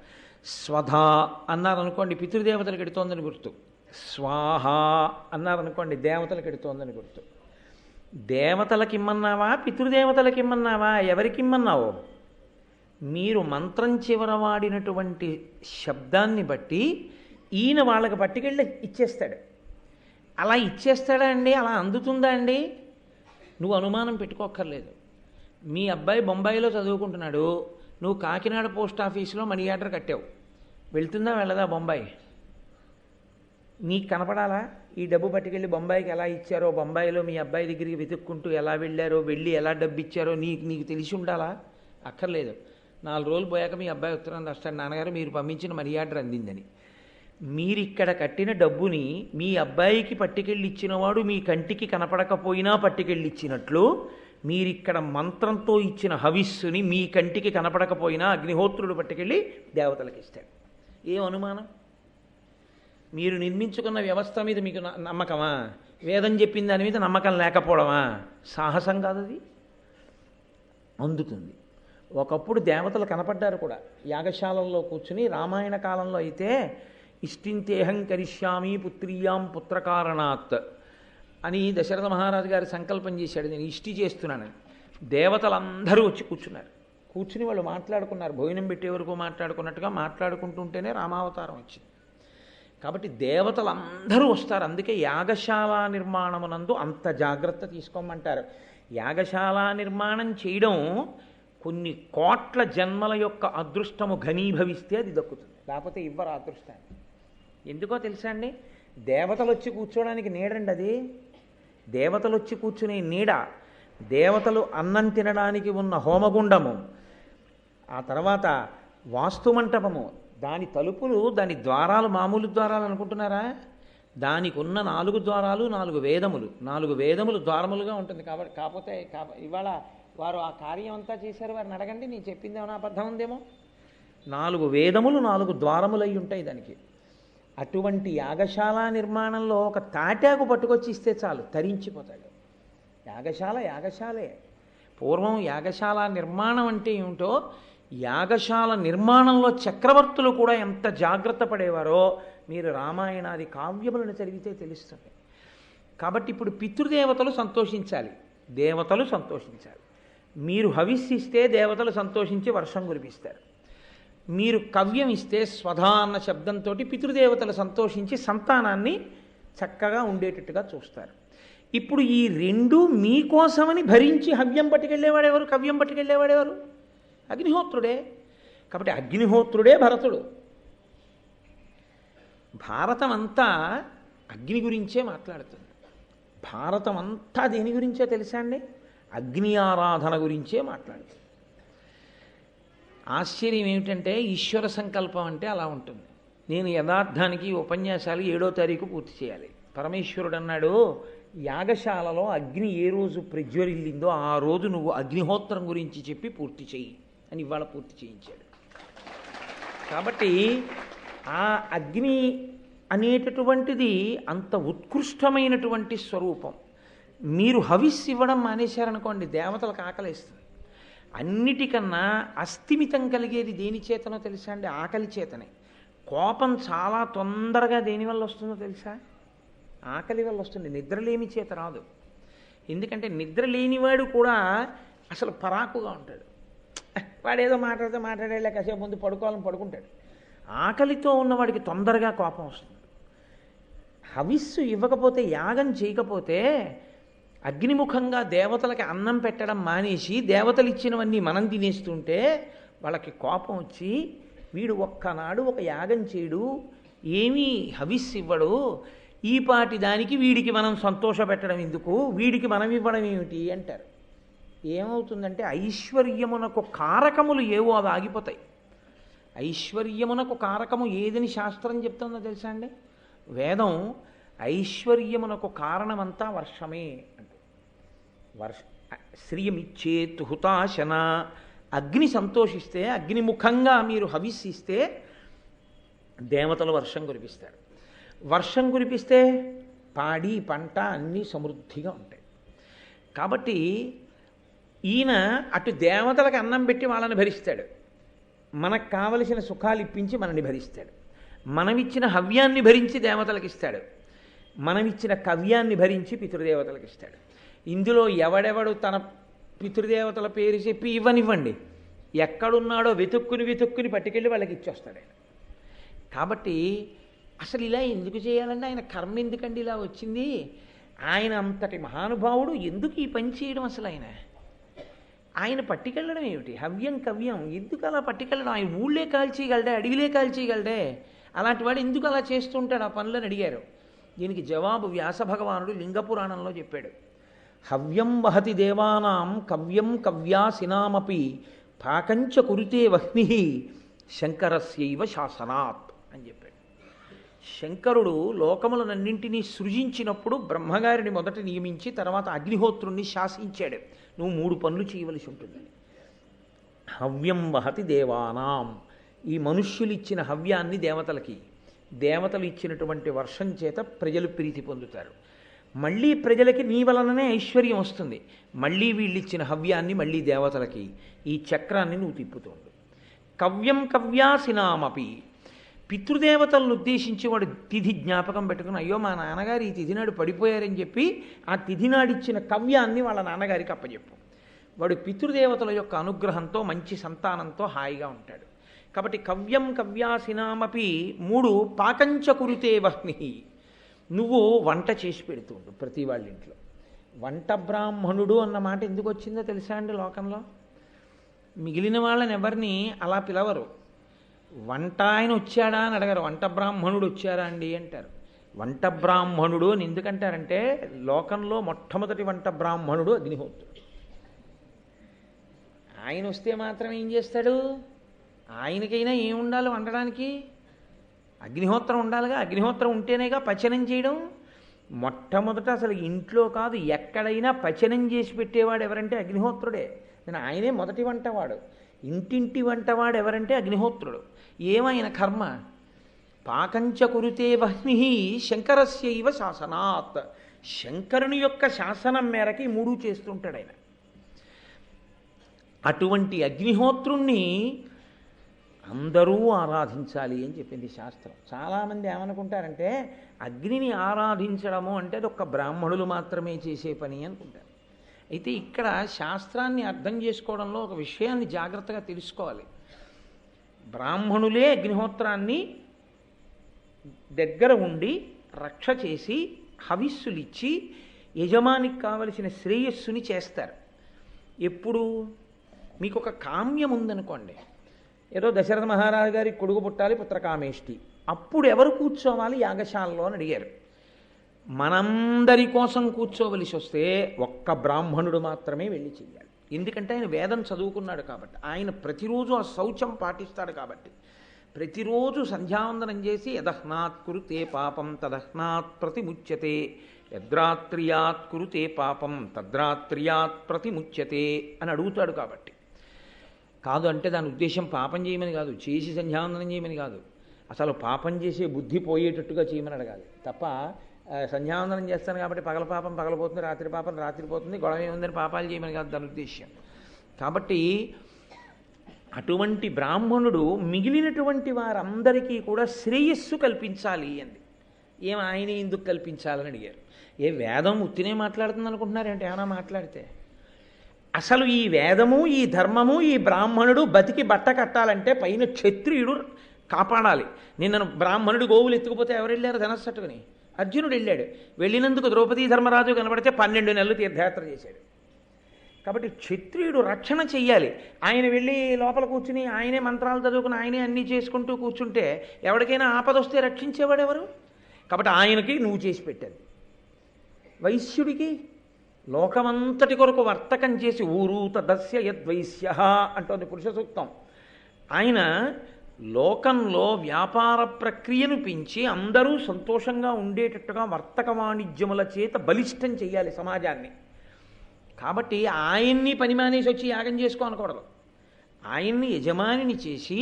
స్వధా అన్నారనుకోండి పితృదేవతలకు ఎడుతోందని గుర్తు, స్వాహ అన్నారనుకోండి దేవతలకు ఎడుతోందని గుర్తు. దేవతలకిమ్మన్నావా పితృదేవతలకిమ్మన్నావా, ఎవరికిమ్మన్నావో? మీరు మంత్రం చివర వాడినటువంటి శబ్దాన్ని బట్టి ఈయన వాళ్ళకి పట్టుకెళ్ళి ఇచ్చేస్తాడు. అలా ఇచ్చేస్తాడా అండి? అలా అందుతుందా అండి? నువ్వు అనుమానం పెట్టుకోక్కర్లేదు. మీ అబ్బాయి బొంబాయిలో చదువుకుంటున్నాడు, నువ్వు కాకినాడ పోస్ట్ ఆఫీసులో మనీ ఆర్డర్ కట్టావు, వెళ్తుందా వెళ్ళదా బొంబాయి? నీకు కనపడాలా? ఈ డబ్బు పట్టుకెళ్ళి బొంబాయికి ఎలా ఇచ్చారో, బొంబాయిలో మీ అబ్బాయి దగ్గరికి వెతుక్కుంటూ ఎలా వెళ్ళారో, వెళ్ళి ఎలా డబ్బు ఇచ్చారో నీకు తెలిసి ఉండాలా? అక్కర్లేదు. 4 రోజులు పోయాక మీ అబ్బాయి ఉత్తరం రాస్తాడు, నాన్నగారు మీరు పంపించిన మనీ ఆర్డర్ అందిందని. మీరిక్కడ కట్టిన డబ్బుని మీ అబ్బాయికి పట్టుకెళ్ళి ఇచ్చినవాడు మీ కంటికి కనపడకపోయినా పట్టుకెళ్ళి ఇచ్చినట్లు, మీరిక్కడ మంత్రంతో ఇచ్చిన హవిస్సుని మీ కంటికి కనపడకపోయినా అగ్నిహోత్రుడు పట్టుకెళ్ళి దేవతలకు ఇస్తాడు. ఏం అనుమానం? మీరు నిర్మించుకున్న వ్యవస్థ మీద మీకు నమ్మకమా? వేదం చెప్పిన దాని మీద నమ్మకం లేకపోవడమా? సాహసం కాదు అది. అందుతుంది. ఒకప్పుడు దేవతలు కనపడ్డారు కూడా యాగశాలల్లో కూర్చుని. రామాయణ కాలంలో అయితే ఇష్టింతేహం కరిష్యామి పుత్రీయాం పుత్రకారణాత్ అని దశరథ మహారాజు గారు సంకల్పం చేశాడు, నేను ఇష్టి చేస్తున్నానని. దేవతలందరూ వచ్చి కూర్చున్నారు. కూర్చుని వాళ్ళు మాట్లాడుకున్నారు, భోజనం పెట్టే వరకు మాట్లాడుకున్నట్టుగా మాట్లాడుకుంటుంటేనే రామావతారం వచ్చింది. కాబట్టి దేవతలందరూ వస్తారు. అందుకే యాగశాల నిర్మాణమునందు అంత జాగ్రత్త తీసుకోమంటారు. యాగశాల నిర్మాణం చేయడం కొన్ని కోట్ల జన్మల యొక్క అదృష్టము ఘనీభవిస్తే అది దక్కుతుంది, లేకపోతే ఇవ్వరు అదృష్టాన్ని. ఎందుకో తెలుసా అండి? దేవతలు వచ్చి కూర్చోడానికి నీడండి అది. దేవతలు వచ్చి కూర్చునే నీడ, దేవతలు అన్నం తినడానికి ఉన్న హోమగుండము, ఆ తర్వాత వాస్తుమంటపము, దాని తలుపులు, దాని ద్వారాలు మామూలు ద్వారాలు అనుకుంటున్నారా? దానికి ఉన్న 4 ద్వారాలు 4 వేదములు, 4 వేదములు ద్వారములుగా ఉంటుంది. కాబట్టి కాకపోతే ఇవాళ వారు ఆ కార్యం అంతా చేశారు, వారిని అడగండి, నేను చెప్పింది ఏమైనా అబద్ధం ఉందేమో. 4 వేదములు 4 ద్వారములై ఉంటాయి దానికి. అటువంటి యాగశాల నిర్మాణంలో ఒక తాటాకు పట్టుకొచ్చి ఇస్తే చాలు, తరించిపోతాడు. యాగశాలే. పూర్వం యాగశాల నిర్మాణం అంటే ఏమిటో, యాగశాల నిర్మాణంలో చక్రవర్తులు కూడా ఎంత జాగ్రత్త పడేవారో మీరు రామాయణాది కావ్యములను చదివితే తెలుస్తుంది. కాబట్టి ఇప్పుడు పితృదేవతలు సంతోషించాలి, దేవతలు సంతోషించాలి. మీరు హవిస్సిస్తే దేవతలు సంతోషించి వర్షం కురిపిస్తారు. మీరు కవ్యం ఇస్తే స్వధా అన్న శబ్దంతో పితృదేవతలు సంతోషించి సంతానాన్ని చక్కగా ఉండేటట్టుగా చూస్తారు. ఇప్పుడు ఈ 2 మీకోసమని భరించి హవ్యం పట్టుకెళ్ళేవాడెవరు, కవ్యం పట్టుకెళ్ళేవాడెవరు? అగ్నిహోత్రుడే. కాబట్టి అగ్నిహోత్రుడే భరతుడు. భారతం అంతా అగ్ని గురించే మాట్లాడుతుంది. భారతం అంతా దేని గురించో తెలుసా అండి? అగ్ని ఆరాధన గురించే మాట్లాడుతుంది. ఆశ్చర్యం ఏమిటంటే ఈశ్వర సంకల్పం అంటే అలా ఉంటుంది. నేను యథార్థానికి ఉపన్యాసాలు 7వ తారీఖు పూర్తి చేయాలి. పరమేశ్వరుడు అన్నాడు, యాగశాలలో అగ్ని ఏ రోజు ప్రజ్వరిల్లిందో ఆ రోజు నువ్వు అగ్నిహోత్రం గురించి చెప్పి పూర్తి చెయ్యి అని ఇవాళ పూర్తి చేయించాడు. కాబట్టి ఆ అగ్ని అనేటటువంటిది అంత ఉత్కృష్టమైనటువంటి స్వరూపం. మీరు హవిస్సు ఇవ్వడం మానేశారనుకోండి, దేవతలకు ఆకలిస్తుంది. అన్నిటికన్నా అస్థిమితం కలిగేది దేని చేతనో తెలుసా అండి? ఆకలి చేతనే. కోపం చాలా తొందరగా దేనివల్ల వస్తుందో తెలుసా? ఆకలి వల్ల వస్తుంది. నిద్రలేమి చేత రాదు. ఎందుకంటే నిద్ర లేనివాడు కూడా అసలు పరాకుగా ఉంటాడు. వాడేదో మాట్లాడేలా కాసేపు ముందు పడుకోవాలని పడుకుంటాడు. ఆకలితో ఉన్నవాడికి తొందరగా కోపం వస్తుంది. హవిస్సు ఇవ్వకపోతే, యాగం చేయకపోతే, అగ్నిముఖంగా దేవతలకి అన్నం పెట్టడం మానేసి దేవతలు ఇచ్చినవన్నీ మనం తినేస్తుంటే వాళ్ళకి కోపం వచ్చి, వీడు ఒక్కనాడు ఒక యాగం చేయడు, ఏమీ హవిస్సు ఇవ్వడు, ఈ పాటి దానికి వీడికి మనం సంతోష పెట్టడం ఎందుకు, వీడికి మనం ఇవ్వడం ఏమిటి అంటారు. ఏమవుతుందంటే ఐశ్వర్యమునకు కారకములు ఏవో అవి ఆగిపోతాయి. ఐశ్వర్యమునకు కారకము ఏదని శాస్త్రం చెప్తుందో తెలుసా అండి? వేదం ఐశ్వర్యమునకు కారణమంతా వర్షమే అంటే, శ్రియమిచ్చేత్ హుతాశన, అగ్ని సంతోషిస్తే, అగ్నిముఖంగా మీరు హవిస్సిస్తే దేవతలు వర్షం కురిపిస్తారు. వర్షం కురిపిస్తే పాడి పంట అన్నీ సమృద్ధిగా ఉంటాయి. కాబట్టి ఈయన అటు దేవతలకు అన్నం పెట్టి వాళ్ళని భరిస్తాడు, మనకు కావలసిన సుఖాలు ఇప్పించి మనని భరిస్తాడు. మనమిచ్చిన హవ్యాన్ని భరించి దేవతలకు ఇస్తాడు, మనమిచ్చిన కవ్యాన్ని భరించి పితృదేవతలకు ఇస్తాడు. ఇందులో ఎవడెవడు తన పితృదేవతల పేరు చెప్పి ఇవ్వనివ్వండి, ఎక్కడున్నాడో వెతుక్కుని పట్టుకెళ్ళి వాళ్ళకి ఇచ్చొస్తాడు ఆయన. కాబట్టి అసలు ఇలా ఎందుకు చేయాలంటే, ఆయన కర్మ ఎందుకండి ఇలా వచ్చింది? ఆయన అంతటి మహానుభావుడు ఎందుకు ఈ పని చేయడం? అసలు ఆయన పట్టుకెళ్ళడం ఏమిటి? హవ్యం కవ్యం ఎందుకు అలా పట్టుకెళ్ళడం? ఆయన ఊళ్ళే కాల్చేయగలడే, అడవిలే కాల్చేయగలడే, అలాంటి వాడు ఎందుకు అలా చేస్తుంటాడు ఆ పనులను అడిగారు. దీనికి జవాబు వ్యాస భగవానుడు లింగపురాణంలో చెప్పాడు. హవ్యం వహతి దేవానాం కవ్యం కవ్యాసినామపి పాకంచ కురుతే వహ్ని శంకరస్యైవ శాసనాత్ అని చెప్పాడు. శంకరుడు లోకములనన్నింటినీ సృజించినప్పుడు బ్రహ్మగారిని మొదట నియమించి తర్వాత అగ్నిహోత్రుణ్ణి శాసించాడు, నువ్వు 3 పనులు చేయవలసి ఉంటుందని. హవ్యం వహతి దేవానాం, ఈ మనుష్యులు ఇచ్చిన హవ్యాన్ని దేవతలకి, దేవతలు ఇచ్చినటువంటి వర్షం చేత ప్రజలు ప్రీతి పొందుతారు. మళ్ళీ ప్రజలకి నీ వలననే ఐశ్వర్యం వస్తుంది. మళ్ళీ వీళ్ళు ఇచ్చిన హవ్యాన్ని మళ్ళీ దేవతలకి, ఈ చక్రాన్ని నువ్వు తిప్పుతుండు. కవ్యం కవ్యాసినామపి, పితృదేవతలను ఉద్దేశించి వాడు తిథి జ్ఞాపకం పెట్టుకుని, అయ్యో మా నాన్నగారు ఈ తిథి నాడు పడిపోయారని చెప్పి ఆ తిథి నాడిచ్చిన కవ్యాన్ని వాళ్ళ నాన్నగారికి అప్పచెప్పు. వాడు పితృదేవతల యొక్క అనుగ్రహంతో మంచి సంతానంతో హాయిగా ఉంటాడు. కాబట్టి కవ్యం కవ్యాసినామపి. 3 పాకంచ కురుతే వహ్ని, నువ్వు వంట చేసి పెడుతుండు ప్రతి వాళ్ళ ఇంట్లో. వంట బ్రాహ్మణుడు అన్న మాట ఎందుకు వచ్చిందో తెలుసా అండి? లోకంలో మిగిలిన వాళ్ళని ఎవరిని అలా పిలవరు. వంట ఆయన వచ్చాడా అని అడగరు, వంట బ్రాహ్మణుడు వచ్చారా అండి అంటారు. వంట బ్రాహ్మణుడు అని ఎందుకంటారంటే, లోకంలో మొట్టమొదటి వంట బ్రాహ్మణుడు అగ్నిహోత్రుడు. ఆయన వస్తే మాత్రం ఏం చేస్తాడు? ఆయనకైనా ఏముండాలి వండడానికి? అగ్నిహోత్రం ఉండాలిగా. అగ్నిహోత్రం ఉంటేనేగా పచనం చేయడం. మొట్టమొదట అసలు ఇంట్లో కాదు ఎక్కడైనా పచనం చేసి పెట్టేవాడు ఎవరంటే అగ్నిహోత్రుడే. నేను ఆయనే మొదటి వంటవాడు. ఇంటింటి వంటవాడు ఎవరంటే అగ్నిహోత్రుడు. ఏమైన కర్మ. పాకంచ కురుతే వహ్ని శంకరస్యైవ శాసనాత్, శంకరుని యొక్క శాసనం మేరకి 3 చేస్తుంటాడు ఆయన. అటువంటి అగ్నిహోత్రుణ్ణి అందరూ ఆరాధించాలి అని చెప్పింది శాస్త్రం. చాలామంది ఏమనుకుంటారంటే అగ్నిని ఆరాధించడము అంటే అది ఒక్క బ్రాహ్మణులు మాత్రమే చేసే పని అనుకుంటారు. అయితే ఇక్కడ శాస్త్రాన్ని అర్థం చేసుకోవడంలో ఒక విషయాన్ని జాగ్రత్తగా తెలుసుకోవాలి. బ్రాహ్మణులే అగ్నిహోత్రాన్ని దగ్గర ఉండి రక్ష చేసి హవిస్సులిచ్చి యజమానికి కావలసిన శ్రేయస్సుని చేస్తారు. ఎప్పుడు? మీకు ఒక కామ్యం ఉందనుకోండి, ఏదో దశరథ మహారాజు గారికి కొడుకు పుట్టాలి, పుత్రకామేష్టి, అప్పుడు ఎవరు కూర్చోవాలి యాగశాలలో అని అడిగారు. మనందరి కోసం కూర్చోవలసి వస్తే ఒక్క బ్రాహ్మణుడు మాత్రమే వెళ్ళి చెయ్యాలి. ఎందుకంటే ఆయన వేదం చదువుకున్నాడు కాబట్టి, ఆయన ప్రతిరోజు ఆ శౌచం పాటిస్తాడు కాబట్టి, ప్రతిరోజు సంధ్యావందనం చేసి యదహ్నాత్ కురుతే పాపం తదహ్నాత్ ప్రతిముచ్యతే, యద్రాత్రియాత్ కురుతే పాపం తద్రాత్రియాత్ ప్రతిముచ్యతే అని అడుగుతాడు కాబట్టి. కాదు అంటే దాని ఉద్దేశం పాపం చేయమని కాదు, చేసి సంధ్యావందనం చేయమని కాదు, అసలు పాపం చేసే బుద్ధి పోయేటట్టుగా చేయమని అడగాలి తప్ప సంధ్యావందనం చేస్తాను కాబట్టి పగల పాపం పగలపోతుంది, రాత్రి పాపం రాత్రి పోతుంది, గొడవ ఏముందని పాపాలు చేయమని కాదు దాని ఉద్దేశ్యం. కాబట్టి అటువంటి బ్రాహ్మణుడు మిగిలినటువంటి వారందరికీ కూడా శ్రేయస్సు కల్పించాలి అంది. ఏం ఆయన ఎందుకు కల్పించాలని అడిగారు. ఏ వేదం ఉత్తినే మాట్లాడుతుంది అనుకుంటున్నారేంటి? ఏమైనా మాట్లాడితే అసలు ఈ వేదము, ఈ ధర్మము, ఈ బ్రాహ్మణుడు బతికి బట్ట కట్టాలంటే పైన క్షత్రియుడు కాపాడాలి. నిన్న బ్రాహ్మణుడు గోవులు ఎత్తుకుపోతే ఎవరు వెళ్ళారు? ధనస్సట్టుకుని అర్జునుడు వెళ్ళాడు. వెళ్ళినందుకు ద్రౌపదీ ధర్మరాజు కనబడితే 12 నెలలు తీర్థయాత్ర చేశాడు. కాబట్టి క్షత్రియుడు రక్షణ చెయ్యాలి. ఆయన వెళ్ళి లోపల కూర్చుని ఆయనే మంత్రాలు చదువుకుని ఆయనే అన్నీ చేసుకుంటూ కూర్చుంటే ఎవరికైనా ఆపద వస్తే రక్షించేవాడు ఎవరు? కాబట్టి ఆయనకి నువ్వు చేసి పెట్టాలి. వైశ్యుడికి లోకమంతటి కొరకు వర్తకం చేసి ఊరు తదస్య యద్వైశ్య అంటోంది పురుష సూక్తం. ఆయన లోకంలో వ్యాపార ప్రక్రియను పెంచి అందరూ సంతోషంగా ఉండేటట్టుగా వర్తక వాణిజ్యముల చేత బలిష్టం చేయాలి సమాజాన్ని. కాబట్టి ఆయన్ని పని మానేసి వచ్చి యాగం చేసుకో అనకూడదు. ఆయన్ని యజమానిని చేసి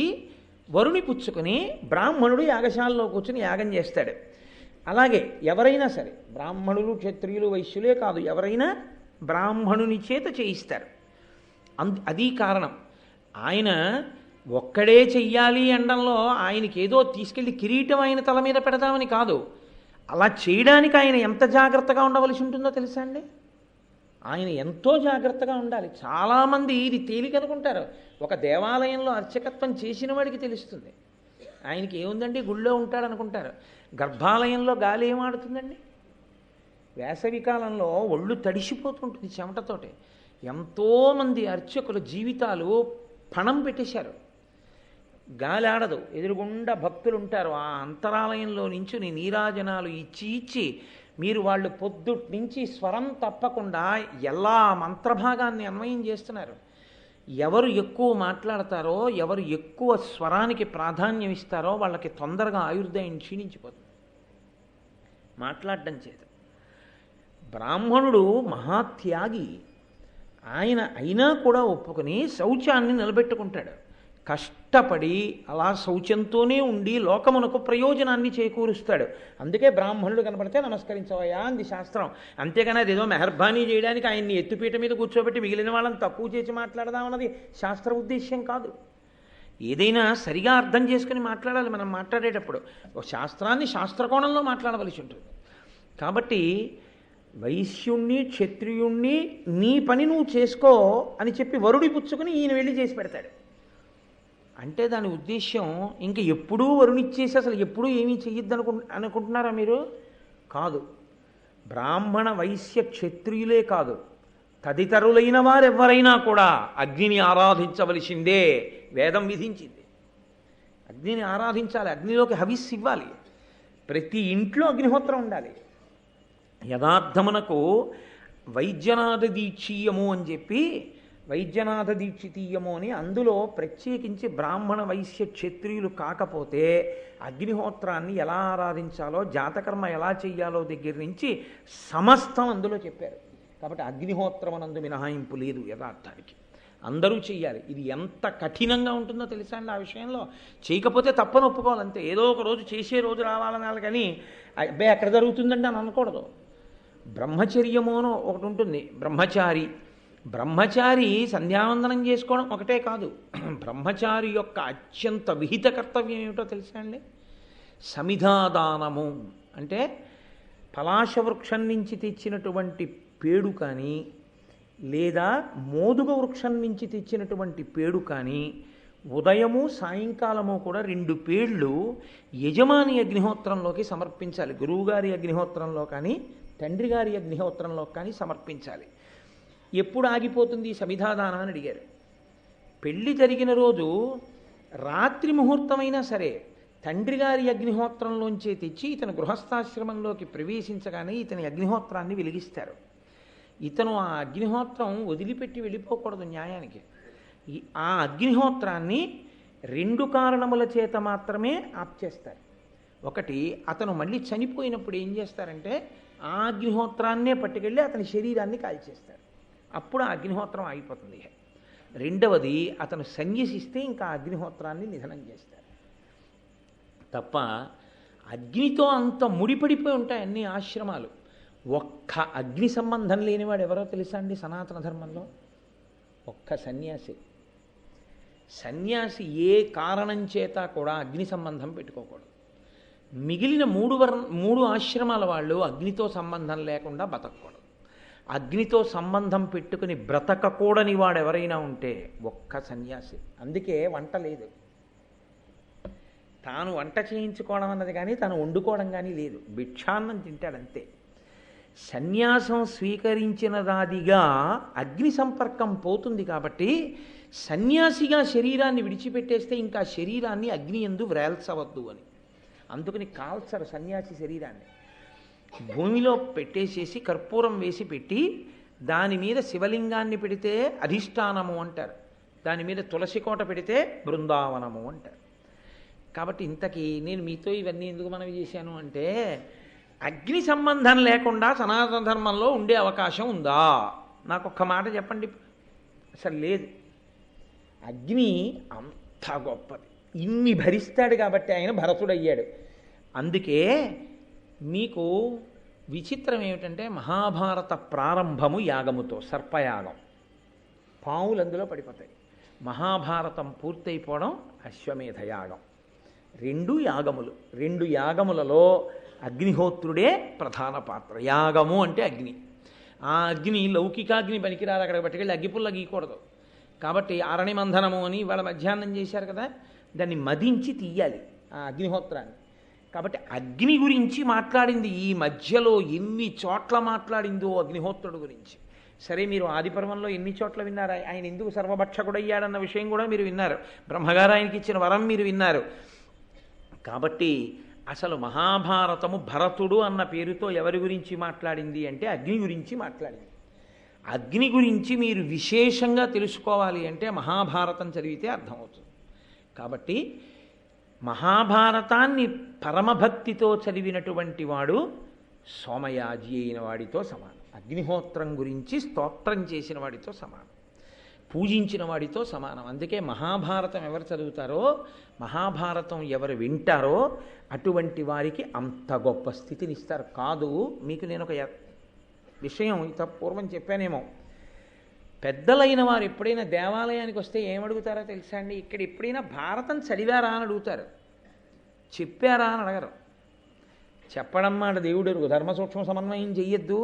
వరుని పుచ్చుకొని బ్రాహ్మణుడు యాగశాలలో కూర్చుని యాగం చేస్తాడు. అలాగే ఎవరైనా సరే బ్రాహ్మణులు, క్షత్రియులు, వైశ్యులే కాదు, ఎవరైనా బ్రాహ్మణుని చేత చేయిస్తారు. అది కారణం. ఆయన ఒక్కడే చెయ్యాలి అనడంలో ఆయనకి ఏదో తీసుకెళ్ళి కిరీటం ఆయన తల మీద పెడదామని కాదు. అలా చేయడానికి ఆయన ఎంత జాగ్రత్తగా ఉండవలసి ఉంటుందో తెలుసా అండి? ఆయన ఎంతో జాగ్రత్తగా ఉండాలి. చాలామంది ఇది తేలికనుకుంటారు. ఒక దేవాలయంలో అర్చకత్వం చేసిన వాడికి తెలుస్తుంది. ఆయనకి ఏముందండి, గుళ్ళో ఉంటాడనుకుంటారు. గర్భాలయంలో గాలి ఏమాడుతుందండి? వేసవి కాలంలో ఒళ్ళు తడిసిపోతుంటుంది చెమటతోటి. ఎంతోమంది అర్చకుల జీవితాలు పణం పెట్టేశారు. గాలి ఆడదు, ఎదురుగుండా భక్తులు ఉంటారు. ఆ అంతరాలయంలో నించుని నీరాజనాలు ఇచ్చి మీరు వాళ్ళు పొద్దుట్ నుంచి స్వరం తప్పకుండా ఎలా మంత్రభాగాన్ని అన్వయం చేస్తున్నారు. ఎవరు ఎక్కువ మాట్లాడతారో, ఎవరు ఎక్కువ స్వరానికి ప్రాధాన్యం ఇస్తారో వాళ్ళకి తొందరగా ఆయుర్దాయం క్షీణించిపోతుంది మాట్లాడడం చేత. బ్రాహ్మణుడు మహాత్యాగి. ఆయన అయినా కూడా ఒప్పుకొని శౌచాన్ని నిలబెట్టుకుంటాడు. కష్టపడి అలా శౌచంతోనే ఉండి లోకమునకు ప్రయోజనాన్ని చేకూరుస్తాడు. అందుకే బ్రాహ్మణుడు కనపడితే నమస్కరించవయ్యా అంది శాస్త్రం. అంతేగాని అదేదో మెహర్బానీ చేయడానికి ఆయన్ని ఎత్తుపీట మీద కూర్చోబెట్టి మిగిలిన వాళ్ళని తక్కువ చేసి మాట్లాడదామన్నది శాస్త్ర ఉద్దేశ్యం కాదు. ఏదైనా సరిగా అర్థం చేసుకుని మాట్లాడాలి మనం మాట్లాడేటప్పుడు. ఒక శాస్త్రాన్ని శాస్త్రకోణంలో మాట్లాడవలసి ఉంటుంది. కాబట్టి వైశ్యుణ్ణి, క్షత్రియుణ్ణి నీ పని నువ్వు చేసుకో అని చెప్పి వరుడి పుచ్చుకుని ఈయన వెళ్ళి చేసి పెడతాడు. అంటే దాని ఉద్దేశ్యం ఇంక ఎప్పుడూ వరుణిచ్చేసి అసలు ఎప్పుడూ ఏమీ చెయ్యొద్దు అనుకుంటున్నారా మీరు? కాదు. బ్రాహ్మణ, వైశ్య, క్షత్రియులే కాదు, తదితరులైన వారెవ్వరైనా కూడా అగ్నిని ఆరాధించవలసిందే. వేదం విధించింది. అగ్నిని ఆరాధించాలి, అగ్నిలోకి హవిస్సు ఇవ్వాలి. ప్రతి ఇంట్లో అగ్నిహోత్రం ఉండాలి. యథార్థమునకు వైద్యనాథ దీక్షీయము అని చెప్పి వైద్యనాథ దీక్షితీయము అని అందులో ప్రత్యేకించి బ్రాహ్మణ, వైశ్య, క్షత్రియులు కాకపోతే అగ్నిహోత్రాన్ని ఎలా ఆరాధించాలో, జాతకర్మ ఎలా చెయ్యాలో దగ్గర నుంచి సమస్తం అందులో చెప్పారు. కాబట్టి అగ్నిహోత్రం అనందు మినహాయింపు లేదు. యథార్థానికి అందరూ చెయ్యాలి. ఇది ఎంత కఠినంగా ఉంటుందో తెలుసా అండి? ఆ విషయంలో చేయకపోతే తప్పని ఒప్పుకోవాలంతే. ఏదో ఒక రోజు చేసే రోజు రావాలనాలి కానీ అబ్బాయి ఎక్కడ జరుగుతుందండి అని అనకూడదు. బ్రహ్మచర్యము అని ఒకటి ఉంటుంది. బ్రహ్మచారి సంధ్యావందనం చేసుకోవడం ఒకటే కాదు, బ్రహ్మచారి యొక్క అత్యంత విహిత కర్తవ్యం ఏమిటో తెలుసా అండి? సమిధాదానము. అంటే పలాశ వృక్షం నుంచి తెచ్చినటువంటి పేడు కానీ, లేదా మోదుగ వృక్షం నుంచి తెచ్చినటువంటి పేడు కానీ ఉదయము సాయంకాలము కూడా 2 పేళ్ళు యజమాని అగ్నిహోత్రంలోకి సమర్పించాలి. గురువుగారి అగ్నిహోత్రంలో కానీ, తండ్రి గారి అగ్నిహోత్రంలో కానీ సమర్పించాలి. ఎప్పుడు ఆగిపోతుంది సమిధాదానం అని అడిగారు. పెళ్లి జరిగిన రోజు రాత్రి ముహూర్తమైనా సరే తండ్రి గారి అగ్నిహోత్రంలోంచే తెచ్చి ఇతను గృహస్థాశ్రమంలోకి ప్రవేశించగానే ఇతని అగ్నిహోత్రాన్ని వెలిగిస్తారు. ఇతను ఆ అగ్నిహోత్రం వదిలిపెట్టి వెళ్ళిపోకూడదు న్యాయానికి. ఆ అగ్నిహోత్రాన్ని 2 కారణముల చేత మాత్రమే ఆప్చేస్తారు. ఒకటి, అతను మళ్ళీ చనిపోయినప్పుడు ఏం చేస్తారంటే ఆ అగ్నిహోత్రాన్నే పట్టుకెళ్ళి అతని శరీరాన్ని కాల్చేస్తారు. అప్పుడు ఆ అగ్నిహోత్రం ఆగిపోతుంది. రెండవది, అతను సన్యసిస్తే ఇంకా అగ్నిహోత్రాన్ని నిధనం చేస్తారు. తప్ప అగ్నితో అంత ముడిపడిపోయి ఉంటాయి అన్ని ఆశ్రమాలు. ఒక్క అగ్ని సంబంధం లేనివాడు ఎవరో తెలుసా అండి సనాతన ధర్మంలో? ఒక్క సన్యాసి. సన్యాసి ఏ కారణం చేత కూడా అగ్ని సంబంధం పెట్టుకోకూడదు. మిగిలిన 3 ఆశ్రమాల వాళ్ళు అగ్నితో సంబంధం లేకుండా బతకూడదు. అగ్నితో సంబంధం పెట్టుకుని బ్రతకకూడని వాడు ఎవరైనా ఉంటే ఒక్క సన్యాసి. అందుకే వంట లేదు. తాను వంట చేయించుకోవడం అన్నది కానీ తాను వండుకోవడం కానీ లేదు. భిక్షాన్నం తింటాడంతే. సన్యాసం స్వీకరించినదాదిగా అగ్ని సంపర్కం పోతుంది కాబట్టి సన్యాసిగా శరీరాన్ని విడిచిపెట్టేస్తే ఇంకా శరీరాన్ని అగ్ని యందు వ్రేల్చవద్దు అని. అందుకని కాల్చరు సన్యాసి శరీరాన్ని. భూమిలో పెట్టేసేసి కర్పూరం వేసి పెట్టి దాని మీద శివలింగాన్ని పెడితే అధిష్టానము అంటారు, దాని మీద తులసి కోట పెడితే బృందావనము అంటారు. కాబట్టి ఇంతకీ నేను మీతో ఇవన్నీ ఎందుకు మనవి చేశాను అంటే, అగ్ని సంబంధం లేకుండా సనాతన ధర్మంలో ఉండే అవకాశం ఉందా? నాకు ఒక్క మాట చెప్పండి. అసలు లేదు. అగ్ని అంత గొప్పది. ఇన్ని భరిస్తాడు కాబట్టి ఆయన భరతుడయ్యాడు. అందుకే మీకు విచిత్రం ఏమిటంటే, మహాభారత ప్రారంభము యాగముతో, సర్పయాగం. పావులు అందులో పడిపోతాయి. మహాభారతం పూర్తయిపోవడం అశ్వమేధ యాగం. 2 యాగములు. 2 యాగములలో అగ్నిహోత్రుడే ప్రధాన పాత్ర. యాగము అంటే అగ్ని. ఆ అగ్ని లౌకికాగ్ని పనికిరాదు. అక్కడ పట్టుకెళ్ళి అగ్గిపుల్ల గీయకూడదు. కాబట్టి అరణిమంధనము అని వాళ్ళ మధ్యాహ్నం చేశారు కదా, దాన్ని మదించి తీయాలి ఆ అగ్నిహోత్రాన్ని. కాబట్టి అగ్ని గురించి మాట్లాడింది ఈ మధ్యలో ఎన్ని చోట్ల మాట్లాడిందో అగ్నిహోత్రుడు గురించి. సరే, మీరు ఆదిపర్వంలో ఎన్ని చోట్ల విన్నారు? ఆయన ఎందుకు సర్వభక్షకుడయ్యాడన్న విషయం కూడా మీరు విన్నారు. బ్రహ్మగారు ఆయనకి ఇచ్చిన వరం మీరు విన్నారు. కాబట్టి అసలు మహాభారతము భరతుడు అన్న పేరుతో ఎవరి గురించి మాట్లాడింది అంటే అగ్ని గురించి మాట్లాడింది. అగ్ని గురించి మీరు విశేషంగా తెలుసుకోవాలి అంటే మహాభారతం చదివితే అర్థమవుతుంది. కాబట్టి మహాభారతాన్ని పరమభక్తితో చదివినటువంటి వాడు సోమయాజి అయిన వాడితో సమానం. అగ్నిహోత్రం గురించి స్తోత్రం చేసిన వాడితో సమానం, పూజించిన వాడితో సమానం. అందుకే మహాభారతం ఎవరు చదువుతారో, మహాభారతం ఎవరు వింటారో అటువంటి వారికి అంత గొప్ప స్థితిని ఇస్తారు. కాదు, మీకు నేను ఒక విషయం ఇంత పూర్వం చెప్పానేమో. పెద్దలైన వారు ఎప్పుడైనా దేవాలయానికి వస్తే ఏమడుగుతారో తెలుసా అండి? ఇక్కడ ఎప్పుడైనా భారతం చదివారా అని అడుగుతారు, చెప్పారా అని అడగరు. చెప్పడం మాట దేవుడు ధర్మ సూక్ష్మ సమన్వయం చెయ్యొద్దు.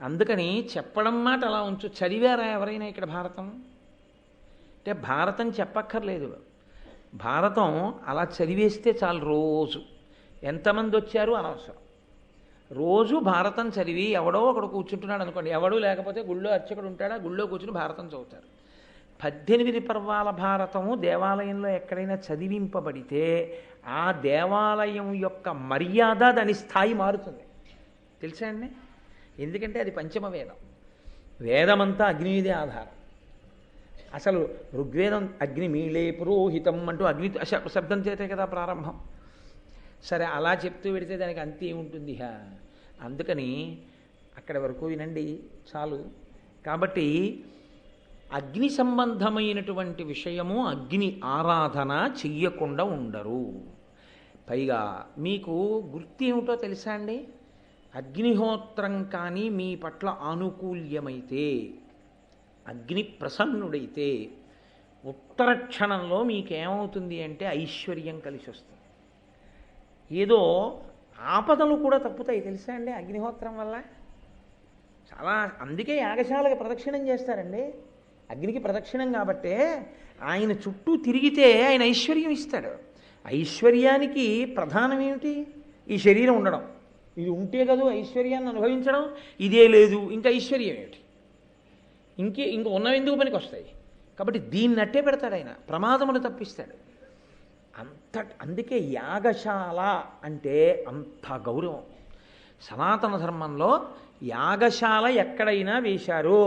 అందుకని చెప్పడం మాట అలా ఉంచు. చదివారా ఎవరైనా ఇక్కడ భారతం అంటే? భారతం చెప్పక్కర్లేదు. భారతం అలా చదివేస్తే చాలు. రోజు ఎంతమంది వచ్చారు అనవసరం. రోజు భారతం చదివి ఎవడో ఒకడు కూర్చుంటున్నాడు అనుకోండి, ఎవడూ లేకపోతే గుళ్ళో అర్చకుడు ఉంటాడా, గుళ్ళో కూర్చుని భారతం చదువుతారు. 18 పర్వాల భారతము దేవాలయంలో ఎక్కడైనా చదివింపబడితే ఆ దేవాలయం యొక్క మర్యాద, దాని స్థాయి మారుతుంది. తెలుసా అండి? ఎందుకంటే అది పంచమ వేదం. వేదమంతా అగ్ని మీదే ఆధారం. అసలు ఋగ్వేదం అగ్నిమీళే పురోహితం అంటూ అగ్ని శబ్దం చేతే కదా ప్రారంభం. సరే, అలా చెప్తూ పెడితే దానికి అంతే ఏముంటుంది? అందుకని అక్కడి వరకు వినండి చాలు. కాబట్టి అగ్ని సంబంధమైనటువంటి విషయము, అగ్ని ఆరాధన చెయ్యకుండా ఉండరు. పైగా మీకు గుర్తు ఏమిటో తెలుసా అండి? అగ్నిహోత్రం కానీ మీ పట్ల ఆనుకూల్యమైతే, అగ్ని ప్రసన్నుడైతే ఉత్తర క్షణంలో మీకేమవుతుంది అంటే ఐశ్వర్యం కలిసి వస్తుంది. ఏదో ఆపదలు కూడా తప్పుతాయి తెలుసా అండి అగ్నిహోత్రం వల్ల. చాలా, అందుకే యాగశాలకు ప్రదక్షిణం చేస్తారండి. అగ్నికి ప్రదక్షిణం కాబట్టే ఆయన చుట్టూ తిరిగితే ఆయన ఐశ్వర్యం ఇస్తాడు. ఐశ్వర్యానికి ప్రధానం ఏమిటి? ఈ శరీరం ఉండడం. ఇది ఉంటే కదా ఐశ్వర్యాన్ని అనుభవించడం. ఇదే లేదు, ఇంకా ఐశ్వర్యం ఏమిటి? ఇంక ఉన్నవి ఎందుకు పనికి వస్తాయి? కాబట్టి దీన్ని అట్టే పెడతాడు ఆయన, ప్రమాదములు తప్పిస్తాడు. అందుకే యాగశాల అంటే అంత గౌరవం. సనాతన ధర్మంలో యాగశాల ఎక్కడైనా వేశారు,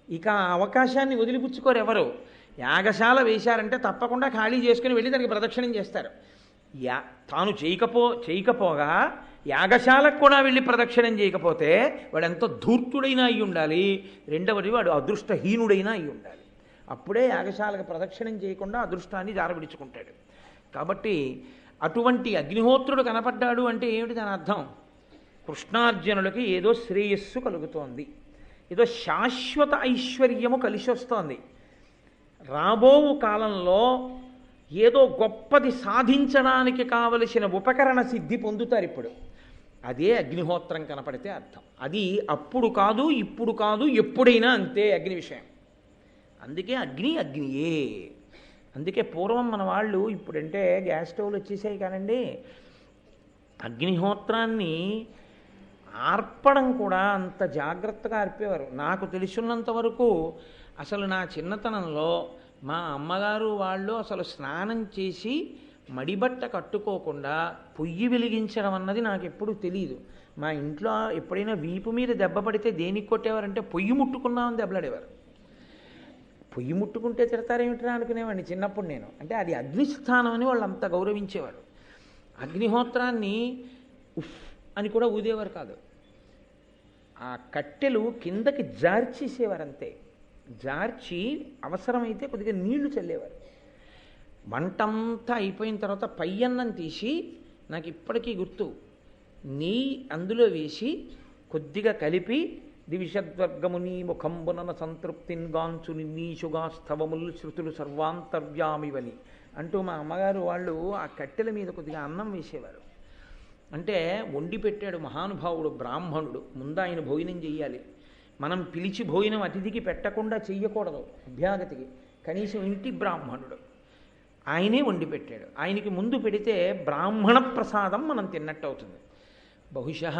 ఇక ఆ అవకాశాన్ని వదిలిపుచ్చుకోరు ఎవరు. యాగశాల వేశారంటే తప్పకుండా ఖాళీ చేసుకుని వెళ్ళి దానికి ప్రదక్షిణం చేస్తారు. తాను చేయకపోగా యాగశాలకు కూడా వెళ్ళి ప్రదక్షిణం చేయకపోతే వాడు ఎంతో ధూర్తుడైనా అయి ఉండాలి, రెండవది వాడు అదృష్టహీనుడైనా అయి ఉండాలి. అప్పుడే యాగశాలకు ప్రదక్షిణం చేయకుండా అదృష్టాన్ని జారవిడుచుకుంటాడు. కాబట్టి అటువంటి అగ్నిహోత్రుడు కనపడ్డాడు అంటే ఏమిటి దాని అర్థం? కృష్ణార్జునులకి ఏదో శ్రేయస్సు కలుగుతోంది, ఏదో శాశ్వత ఐశ్వర్యము కలిసి వస్తోంది. రాబోవు కాలంలో ఏదో గొప్పది సాధించడానికి కావలసిన ఉపకరణ సిద్ధి పొందుతారు ఇప్పుడు. అదే అగ్నిహోత్రం కనపడితే అర్థం. అది అప్పుడు కాదు, ఇప్పుడు కాదు, ఎప్పుడైనా అంతే అగ్ని విషయం. అందుకే అగ్నియే. అందుకే పూర్వం మన వాళ్ళు, ఇప్పుడంటే గ్యాస్ స్టవ్లు వచ్చేసాయి కానండి, అగ్నిహోత్రాన్ని ఆర్పడం కూడా అంత జాగ్రత్తగా ఆర్పేవారు. నాకు తెలుసున్నంత వరకు అసలు నా చిన్నతనంలో మా అమ్మగారు వాళ్ళు అసలు స్నానం చేసి మడిబట్ట కట్టుకోకుండా పొయ్యి వెలిగించడం అన్నది నాకు ఎప్పుడూ తెలియదు. మా ఇంట్లో ఎప్పుడైనా వీపు మీద దెబ్బ పడితే దేనికి కొట్టేవారంటే పొయ్యి ముట్టుకున్నామని దెబ్బలాడేవారు. పొయ్యి ముట్టుకుంటే తిడతారేమిట్రా అనుకునేవాడిని చిన్నప్పుడు నేను. అంటే అది అగ్నిస్థానం అని వాళ్ళు అంత గౌరవించేవారు. అగ్నిహోత్రాన్ని ఉఫ్ అని కూడా ఊదేవారు కాదు. ఆ కట్టెలు కిందకి జార్చేసేవారు అంతే. జార్చి అవసరమైతే కొద్దిగా నీళ్లు చల్లేవారు. వంటంతా అయిపోయిన తర్వాత పై అన్నం తీసి, నాకు ఇప్పటికీ గుర్తు, నెయ్యి అందులో వేసి కొద్దిగా కలిపి, దివిషద్వర్గముని ముఖంబునన సంతృప్తిన్ గాంచు నిన్నీషుగా స్థవములు శృతులు సర్వాంతర్యామివని అంటూ మా అమ్మగారు వాళ్ళు ఆ కట్టెల మీద కొద్దిగా అన్నం వేసేవారు. అంటే వండి పెట్టాడు మహానుభావుడు బ్రాహ్మణుడు, ముందు ఆయన భోజనం చెయ్యాలి. మనం పిలిచి భోజనం అతిథికి పెట్టకుండా చెయ్యకూడదు, అభ్యాగతికి. కనీసం ఇంటి బ్రాహ్మణుడు ఆయనే వండి పెట్టాడు. ఆయనకి ముందు పెడితే బ్రాహ్మణ ప్రసాదం మనం తిన్నట్టు అవుతుంది. బహుశः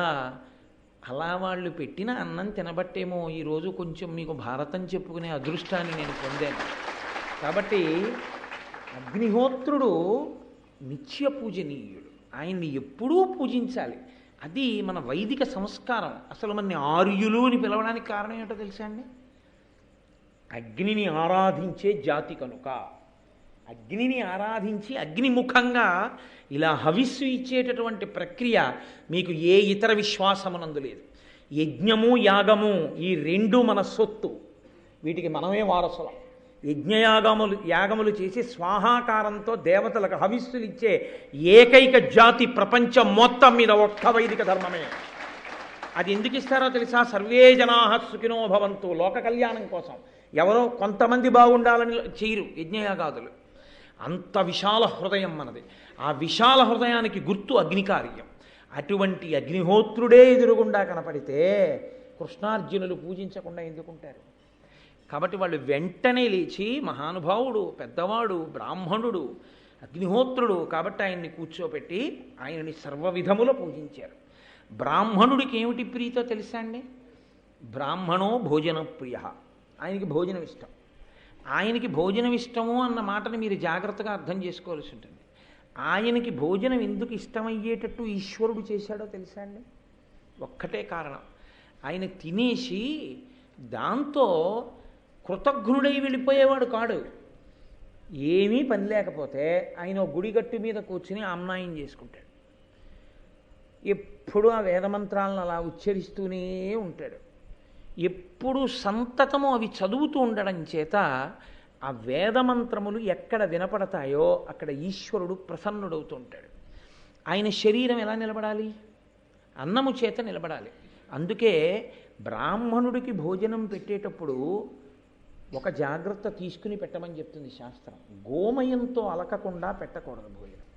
అలా వాళ్ళు పెట్టిన అన్నం తినబట్టేమో ఈరోజు కొంచెం మీకు భారతం చెప్పుకునే అదృష్టాన్ని నేను పొందాను. కాబట్టి అగ్నిహోత్రుడు నిత్య పూజనీయుడు, ఆయన్ని ఎప్పుడూ పూజించాలి. అది మన వైదిక సంస్కారం. అసలు మన ఆర్యులు అని పిలవడానికి కారణం ఏంటో తెలుసా అండి? అగ్నిని ఆరాధించే జాతి కనుక. అగ్నిని ఆరాధించి అగ్నిముఖంగా ఇలా హవిస్సు ఇచ్చేటటువంటి ప్రక్రియ మీకు ఏ ఇతర విశ్వాసమునందు లేదు. యజ్ఞము యాగము ఈ రెండు మన సొత్తు, వీటికి మనమే వారసులం. యాగములు చేసి స్వాహాకారంతో దేవతలకు హవిస్సులు ఇచ్చే ఏకైక జాతి ప్రపంచం మొత్తం మీద ఒక్క వైదిక ధర్మమే. అది ఎందుకు ఇస్తారో తెలుసా? సర్వే జనాః సుఖినో భవంతు, లోక కళ్యాణం కోసం. ఎవరో కొంతమంది బాగుండాలని చేయరు యజ్ఞయాగాదులు. అంత విశాల హృదయం మనది. ఆ విశాల హృదయానికి గుర్తు అగ్నికార్యం. అటువంటి అగ్నిహోత్రుడే ఎదురుగుండా కనపడితే కృష్ణార్జునులు పూజించకుండా ఎందుకుంటారు? కాబట్టి వాళ్ళు వెంటనే లేచి, మహానుభావుడు, పెద్దవాడు, బ్రాహ్మణుడు, అగ్నిహోత్రుడు కాబట్టి ఆయన్ని కూర్చోపెట్టి ఆయనని సర్వవిధముల పూజించారు. బ్రాహ్మణుడికి ఏమిటి ప్రీతో తెలుసా అండి? బ్రాహ్మణో భోజన ప్రియ, ఆయనకి భోజనం ఇష్టం. ఆయనకి భోజనం ఇష్టము అన్న మాటను మీరు జాగ్రత్తగా అర్థం చేసుకోవాల్సి ఉంటుంది. ఆయనకి భోజనం ఎందుకు ఇష్టమయ్యేటట్టు ఈశ్వరుడు చేశాడో తెలుసా అండి? ఒక్కటే కారణం, ఆయన తినేసి దాంతో కృతజ్ఞుడై వెళ్ళిపోయేవాడు కాడు. ఏమీ పని లేకపోతే ఆయన గుడిగట్టు మీద కూర్చుని ఆమ్నాయం చేసుకుంటాడు. ఎప్పుడు ఆ వేదమంత్రాలను అలా ఉచ్చరిస్తూనే ఉంటాడు. ఎప్పుడు సంతతము అవి చదువుతూ ఉండడం చేత ఆ వేదమంత్రములు ఎక్కడ వినపడతాయో అక్కడ ఈశ్వరుడు ప్రసన్నుడవుతూ ఉంటాడు. ఆయన శరీరం ఎలా నిలబడాలి? అన్నము చేత నిలబడాలి. అందుకే బ్రాహ్మణుడికి భోజనం పెట్టేటప్పుడు ఒక జాగ్రత్త తీసుకుని పెట్టమని చెప్తుంది శాస్త్రం. గోమయంతో అలకకుండా పెట్టకూడదు భోజనం.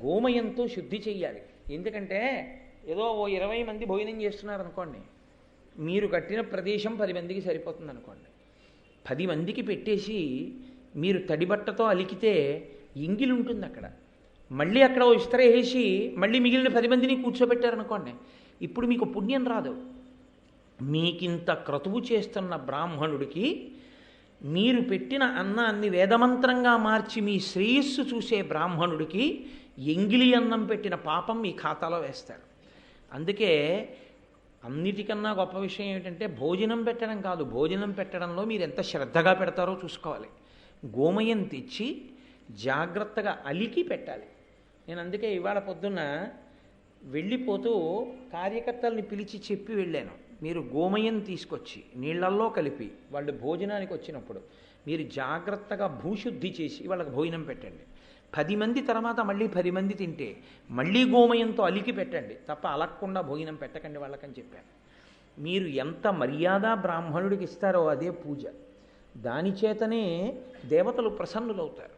గోమయంతో శుద్ధి చెయ్యాలి. ఎందుకంటే ఏదో ఓ 20 మంది భోజనం చేస్తున్నారు అనుకోండి, మీరు కట్టిన ప్రదేశం 10 మందికి సరిపోతుంది అనుకోండి. 10 మందికి పెట్టేసి మీరు తడిబట్టతో అలికితే ఎంగిలి ఉంటుంది అక్కడ. మళ్ళీ అక్కడ ఓ ఇస్త్రీ వేసి మళ్ళీ మిగిలిన 10 మందిని కూర్చోబెట్టారనుకోండి, ఇప్పుడు మీకు పుణ్యం రాదు. మీకింత క్రతువు చేస్తున్న బ్రాహ్మణుడికి మీరు పెట్టిన అన్నాన్ని వేదమంత్రంగా మార్చి మీ శ్రేయస్సు చూసే బ్రాహ్మణుడికి ఎంగిలి అన్నం పెట్టిన పాపం మీ ఖాతాలో వేస్తాడు. అందుకే అన్నిటికన్నా గొప్ప విషయం ఏమిటంటే భోజనం పెట్టడం కాదు, భోజనం పెట్టడంలో మీరు ఎంత శ్రద్ధగా పెడతారో చూసుకోవాలి. గోమయం తెచ్చి జాగ్రత్తగా అలికి పెట్టాలి. నేను అందుకే ఇవాళ పొద్దున్న వెళ్ళిపోతూ కార్యకర్తల్ని పిలిచి చెప్పి వెళ్ళాను, మీరు గోమయం తీసుకొచ్చి నీళ్లల్లో కలిపి వాళ్ళు భోజనానికి వచ్చినప్పుడు మీరు జాగ్రత్తగా భూశుద్ధి చేసి వాళ్ళకి భోజనం పెట్టండి. 10 మంది తర్వాత మళ్ళీ 10 మంది తింటే మళ్ళీ గోమయంతో అలికి పెట్టండి, తప్ప అలక్కుండా భోజనం పెట్టకండి వాళ్ళకని చెప్పాను. మీరు ఎంత మర్యాద బ్రాహ్మణుడికి ఇస్తారో అదే పూజ. దాని చేతనే దేవతలు ప్రసన్నులవుతారు.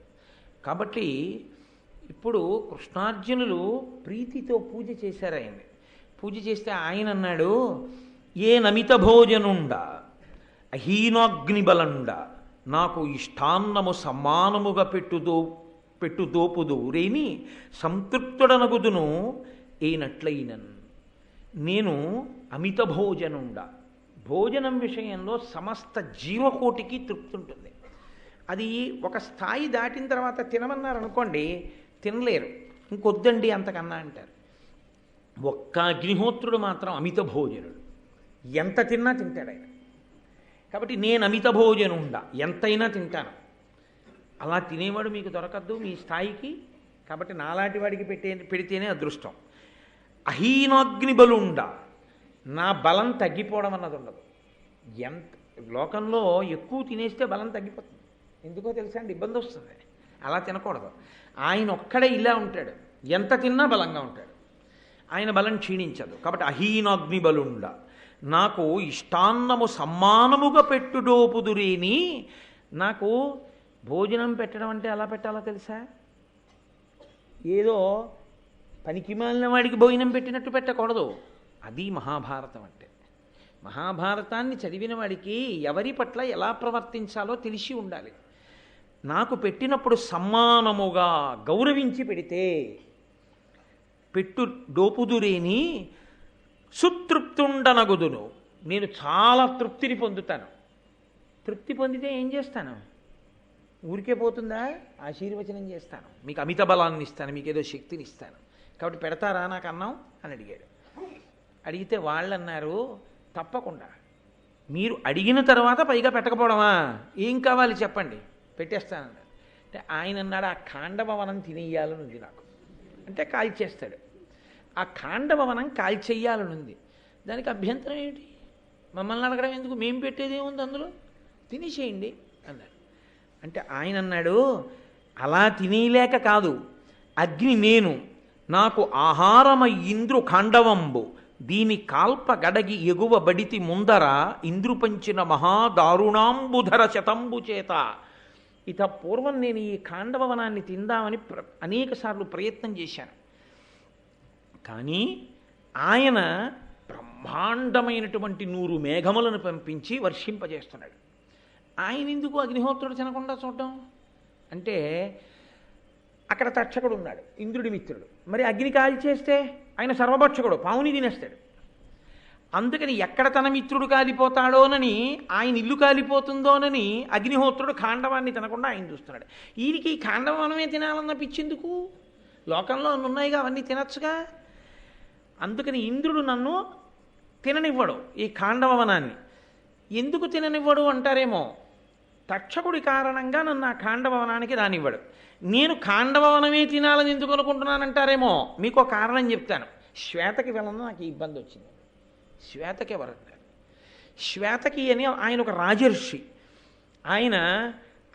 కాబట్టి ఇప్పుడు కృష్ణార్జునులు ప్రీతితో పూజ చేశారు ఆయన్ని. పూజ చేస్తే ఆయన అన్నాడు, ఏ నమిత భోజనుండ అహీనాగ్నిబలండ నాకు ఇష్టాన్నము సమానముగా పెట్టు దోపుదు రేని సంతృప్తుడనగుదును ఏనట్లయినన్. నేను అమిత భోజనుండ, భోజనం విషయంలో సమస్త జీవకోటికి తృప్తి ఉంటుంది. అది ఒక స్థాయి దాటిన తర్వాత తినమన్నారనుకోండి, తినలేరు, ఇంకొద్దండి అంతకన్నా అంటారు. ఒక్క అగ్నిహోత్రుడు మాత్రం అమిత భోజనుడు, ఎంత తిన్నా తింటాడు ఆయన. కాబట్టి నేను అమిత భోజనుండ, ఎంతైనా తింటాను. అలా తినేవాడు మీకు దొరకద్దు మీ స్థాయికి. కాబట్టి నాలాంటి వాడికి పెడితేనే అదృష్టం. అహీనాగ్ని బలుండ, నా బలం తగ్గిపోవడం అన్నది ఉండదు. ఎంత లోకంలో ఎక్కువ తినేస్తే బలం తగ్గిపోతుంది, ఎందుకో తెలుసా అండి, ఇబ్బంది వస్తుంది. అలా తినకూడదు. ఆయన ఒక్కడే ఇలా ఉంటాడు, ఎంత తిన్నా బలంగా ఉంటాడు, ఆయన బలం క్షీణించదు. కాబట్టి అహీనాగ్ని బలుండ నాకు ఇష్టాన్నము సమ్మానముగా పెట్టుడోపుదురేని. నాకు భోజనం పెట్టడం అంటే ఎలా పెట్టాలో తెలుసా? ఏదో పనికిమాలిన వాడికి భోజనం పెట్టినట్టు పెట్టకూడదు. అది మహాభారతం అంటే. మహాభారతాన్ని చదివిన వాడికి ఎవరి పట్ల ఎలా ప్రవర్తించాలో తెలిసి ఉండాలి. నాకు పెట్టినప్పుడు సమ్మానముగా గౌరవించి పెడితే పెట్టు డోపుదురేని సుతృప్తుండనగుదును, నేను చాలా తృప్తిని పొందుతాను. తృప్తి పొందితే ఏం చేస్తాను? ఊరికే పోతుందా? ఆశీర్వచనం చేస్తాను, మీకు అమిత బలాన్ని ఇస్తాను, మీకు ఏదో శక్తిని ఇస్తాను. కాబట్టి పెడతారా నాకు అన్నం అని అడిగాడు. అడిగితే వాళ్ళు అన్నారు, తప్పకుండా. మీరు అడిగిన తర్వాత పైగా పెట్టకపోవడమా? ఏం కావాలి చెప్పండి, పెట్టేస్తానన్నాడు. అంటే ఆయన అన్నాడు, ఆ ఖాండభవనం తినేయాలని ఉంది నాకు. అంటే కాల్చేస్తాడు. ఆ ఖాండభవనం కాల్చేయాలని ఉంది. దానికి అభ్యంతరం ఏమిటి? మమ్మల్ని అడగడం ఎందుకు? మేము పెట్టేది ఏముంది అందులో, తినేసేయండి అన్నాడు. అంటే ఆయన అన్నాడు, అలా తినేలేక కాదు, అగ్ని నేను, నాకు ఆహారమ ఇంద్రు ఖాండవంబు, దీని కాల్ప గడగి ఎగువ బడితి ముందర ఇంద్రు పంచిన మహాదారుణాంబుధర శతంబు చేత. ఇత పూర్వం నేను ఈ ఖాండభవనాన్ని తిందామని అనేక సార్లు ప్రయత్నం చేశాను. కానీ ఆయన బ్రహ్మాండమైనటువంటి 100 మేఘములను పంపించి వర్షింపజేస్తున్నాడు. ఆయన ఎందుకు అగ్నిహోత్రుడు తినకుండా చూడడం? అంటే అక్కడ తక్షకుడు ఉన్నాడు, ఇంద్రుడి మిత్రుడు. మరి అగ్ని కాల్చేస్తే ఆయన సర్వభక్షకుడు, పావుని తినేస్తాడు. అందుకని ఎక్కడ తన మిత్రుడు కాలిపోతాడోనని, ఆయన ఇల్లు కాలిపోతుందోనని అగ్నిహోత్రుడు ఖాండవాన్ని తినకుండా ఆయన చూస్తున్నాడు. ఈయనకి ఈ ఖాండవనమే తినాలన్న పిచ్చెందుకు? లోకంలో ఉన్నాయిగా, అవన్నీ తినచ్చుగా. అందుకని ఇంద్రుడు నన్ను తిననివ్వడు ఈ ఖాండవనాన్ని. ఎందుకు తిననివ్వడు అంటారేమో, తక్షకుడి కారణంగా నన్ను ఆ ఖాండభవనానికి రానివ్వడు. నేను ఖాండభవనమే తినాలని ఎందుకు అనుకుంటున్నానంటారేమో, మీకు ఒక కారణం చెప్తాను. శ్వేతకి వలన నాకు ఈ ఇబ్బంది వచ్చింది. శ్వేతకి ఎవరన్నారు? శ్వేతకి అని ఆయన ఒక రాజర్షి. ఆయన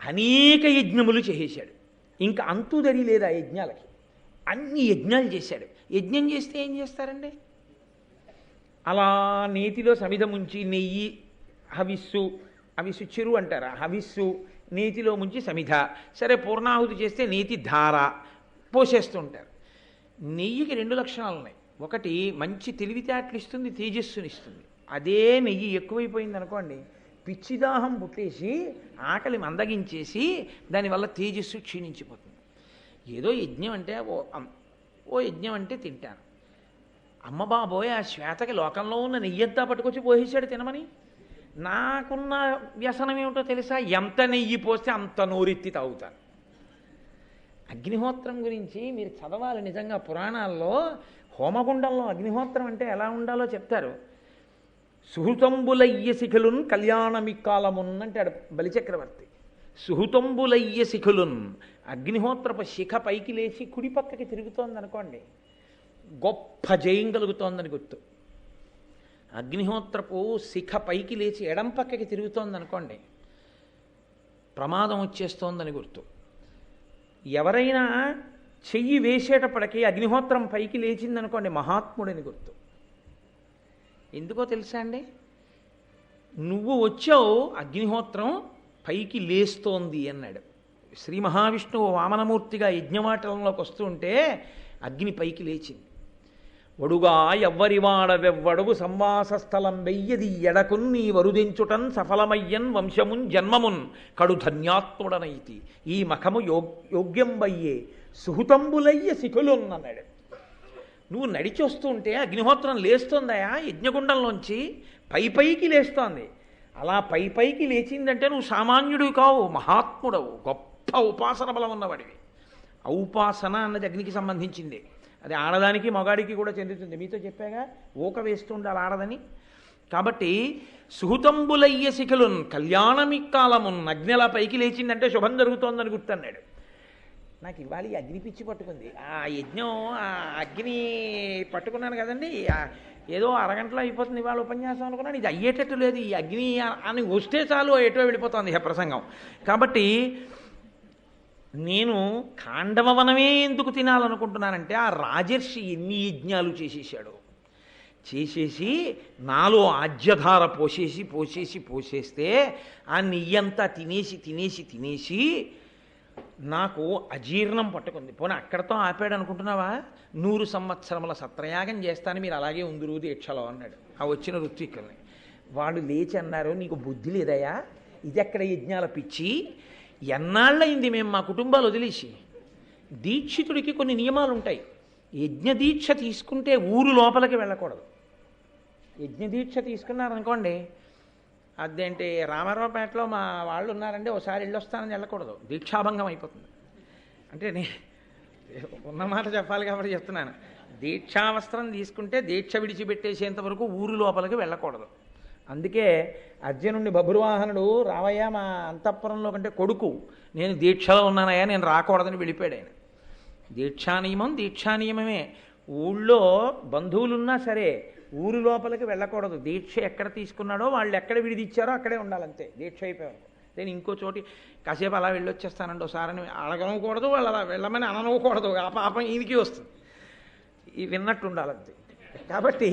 అనేక యజ్ఞములు చేసేశాడు. ఇంకా అంతుదరి లేదు ఆ యజ్ఞాలకి. అన్ని యజ్ఞాలు చేశాడు. యజ్ఞం చేస్తే ఏం చేస్తారండి? అలా నేతిలో సమిధ ముంచి నెయ్యి, హవిస్సు, హవిస్సు చెరు అంటారా, హవిస్సు నేతిలో ముంచి సమిధ, సరే పూర్ణాహుతి చేస్తే నేతి ధార పోసేస్తూ ఉంటారు. నెయ్యికి 2 లక్షణాలు ఉన్నాయి. ఒకటి మంచి తెలివితేటలు ఇస్తుంది, తేజస్సుని ఇస్తుంది. అదే నెయ్యి ఎక్కువైపోయింది అనుకోండి, పిచ్చిదాహం పుట్టేసి ఆకలి మందగించేసి దానివల్ల తేజస్సు క్షీణించిపోతుంది. ఏదో యజ్ఞం అంటే ఓ యజ్ఞం అంటే తింటాను. అమ్మ బాబోయ్, ఆ శ్వేతకి లోకంలో ఉన్న నెయ్యంతా పట్టుకొచ్చి పోసేశాడు తినమని. నాకున్న వ్యసనం ఏమిటో తెలుసా, ఎంత నెయ్యి పోస్తే అంత నోరెత్తి తాగుతాను. అగ్నిహోత్రం గురించి మీరు చదవాలి నిజంగా. పురాణాల్లో హోమగుండంలో అగ్నిహోత్రం అంటే ఎలా ఉండాలో చెప్తారు. సుహృతంబులయ్య శిఖులున్ కళ్యాణమిక్కాలమున్ అంటాడు బలిచక్రవర్తి. సుహృతంబులయ్య శిఖులున్, అగ్నిహోత్రపు శిఖ పైకి లేచి కుడి పక్కకి తిరుగుతోంది అనుకోండి, గొప్ప జయం కలుగుతోందని గుర్తు. అగ్నిహోత్రపు శిఖ పైకి లేచి ఎడం పక్కకి తిరుగుతోంది అనుకోండి, ప్రమాదం వచ్చేస్తోందని గుర్తు. ఎవరైనా చెయ్యి వేసేటప్పటికీ అగ్నిహోత్రం పైకి లేచిందనుకోండి, మహాత్ముడని గుర్తు. ఎందుకో తెలుసా అండి, నువ్వు వచ్చావు, అగ్నిహోత్రం పైకి లేస్తోంది అన్నాడు. శ్రీ మహావిష్ణువు వామనమూర్తిగా యజ్ఞవాటంలోకి వస్తుంటే అగ్ని పైకి లేచింది. వడుగా ఎవ్వరివాడవెవ్వడుగు సంవాసస్థలం వెయ్యది ఎడకున్ నీ వరుదించుటన్ సఫలమయ్యన్ వంశమున్ జన్మమున్ కడు ధన్యాత్ముడనైతి ఈ మఖము యోగ్యంబయ్యే సుహృతంబులయ్య శిఖులున్ అన్నాడు. నువ్వు నడిచి వస్తుంటే అగ్నిహోత్రం లేస్తోందయా యజ్ఞగుండంలోంచి, పైకి లేస్తోంది. అలా పైకి లేచిందంటే నువ్వు సామాన్యుడివి కావు, మహాత్ముడవు, గొప్ప ఉపాసన బలం ఉన్నవాడివి. ఔపాసన అన్నది అగ్నికి సంబంధించింది. అది ఆడదానికి మగాడికి కూడా చెందుతుంది. మీతో చెప్పాగా ఊక వేస్తుండాలి ఆడదని. కాబట్టి సుహృతంబులయ్య శిఖులున్ కళ్యాణమిక్కాలమున్, అగ్నిలా పైకి లేచిందంటే శుభం జరుగుతోందని గుర్తన్నాడు. నాకు ఇవాళ ఈ అగ్ని పిచ్చి పట్టుకుంది. ఆ యజ్ఞం, ఆ అగ్ని పట్టుకున్నాను కదండి, ఏదో అరగంటలో అయిపోతుంది ఇవాళ ఉపన్యాసం అనుకున్నాను. ఇది అయ్యేటట్టు లేదు. ఈ అగ్ని అని వస్తే చాలు ఎటో వెళ్ళిపోతుంది ప్రసంగం. కాబట్టి నేను ఖాండవవనమే ఎందుకు తినాలనుకుంటున్నానంటే, ఆ రాజర్షి ఎన్ని యజ్ఞాలు చేసేసి నాలో ఆజ్యధార పోసేస్తే ఆ నెయ్యంతా తినేసి నాకు అజీర్ణం పట్టుకుంది. పోనీ అక్కడతో ఆపాడు అనుకుంటున్నావా? 100 సంవత్సరముల సత్రయాగం చేస్తాను, మీరు అలాగే ఉందురు దీక్షలో అన్నాడు ఆ వచ్చిన ఋత్విక్కుల్ని. వాడు లేచి అన్నారు, నీకు బుద్ధి లేదయా, ఇదెక్కడ యజ్ఞాల పిచ్చి, ఎన్నాళ్ళయింది మేము మా కుటుంబాలు వదిలేసి. దీక్షితుడికి కొన్ని నియమాలు ఉంటాయి. యజ్ఞదీక్ష తీసుకుంటే ఊరు లోపలికి వెళ్ళకూడదు. యజ్ఞదీక్ష తీసుకున్నారనుకోండి, అదేంటి రామారావుపేటలో మా వాళ్ళు ఉన్నారండి, ఒకసారి వెళ్ళొస్తానని వెళ్ళకూడదు, దీక్షాభంగం అయిపోతుంది. అంటే ఉన్న మాట చెప్పాలి కాబట్టి చెప్తున్నాను. దీక్షావస్త్రం తీసుకుంటే దీక్ష విడిచిపెట్టేసేంత వరకు ఊరు లోపలికి వెళ్ళకూడదు. అందుకే అర్జునుడిని బభ్రువాహనుడు, రావయ్య మా అంతఃపురంలో కంటే కొడుకు, నేను దీక్షలో ఉన్నానయ్యా, నేను రాకూడదని వెళ్ళిపోయాడు ఆయన. దీక్షానియమమే. ఊళ్ళో బంధువులున్నా సరే ఊరు లోపలికి వెళ్ళకూడదు. దీక్ష ఎక్కడ తీసుకున్నాడో వాళ్ళు ఎక్కడ విడిదిచ్చారో అక్కడే ఉండాలంతే. దీక్ష అయిపోయారు. నేను ఇంకో చోటి కాసేపు అలా వెళ్ళొచ్చేస్తానండి ఒకసారి అడగనకూడదు, వాళ్ళు అలా వెళ్ళమని అననకూడదు, ఆ పాపం ఈయనకి వస్తుంది. ఈ విన్నట్టు ఉండాలంతే. కాబట్టి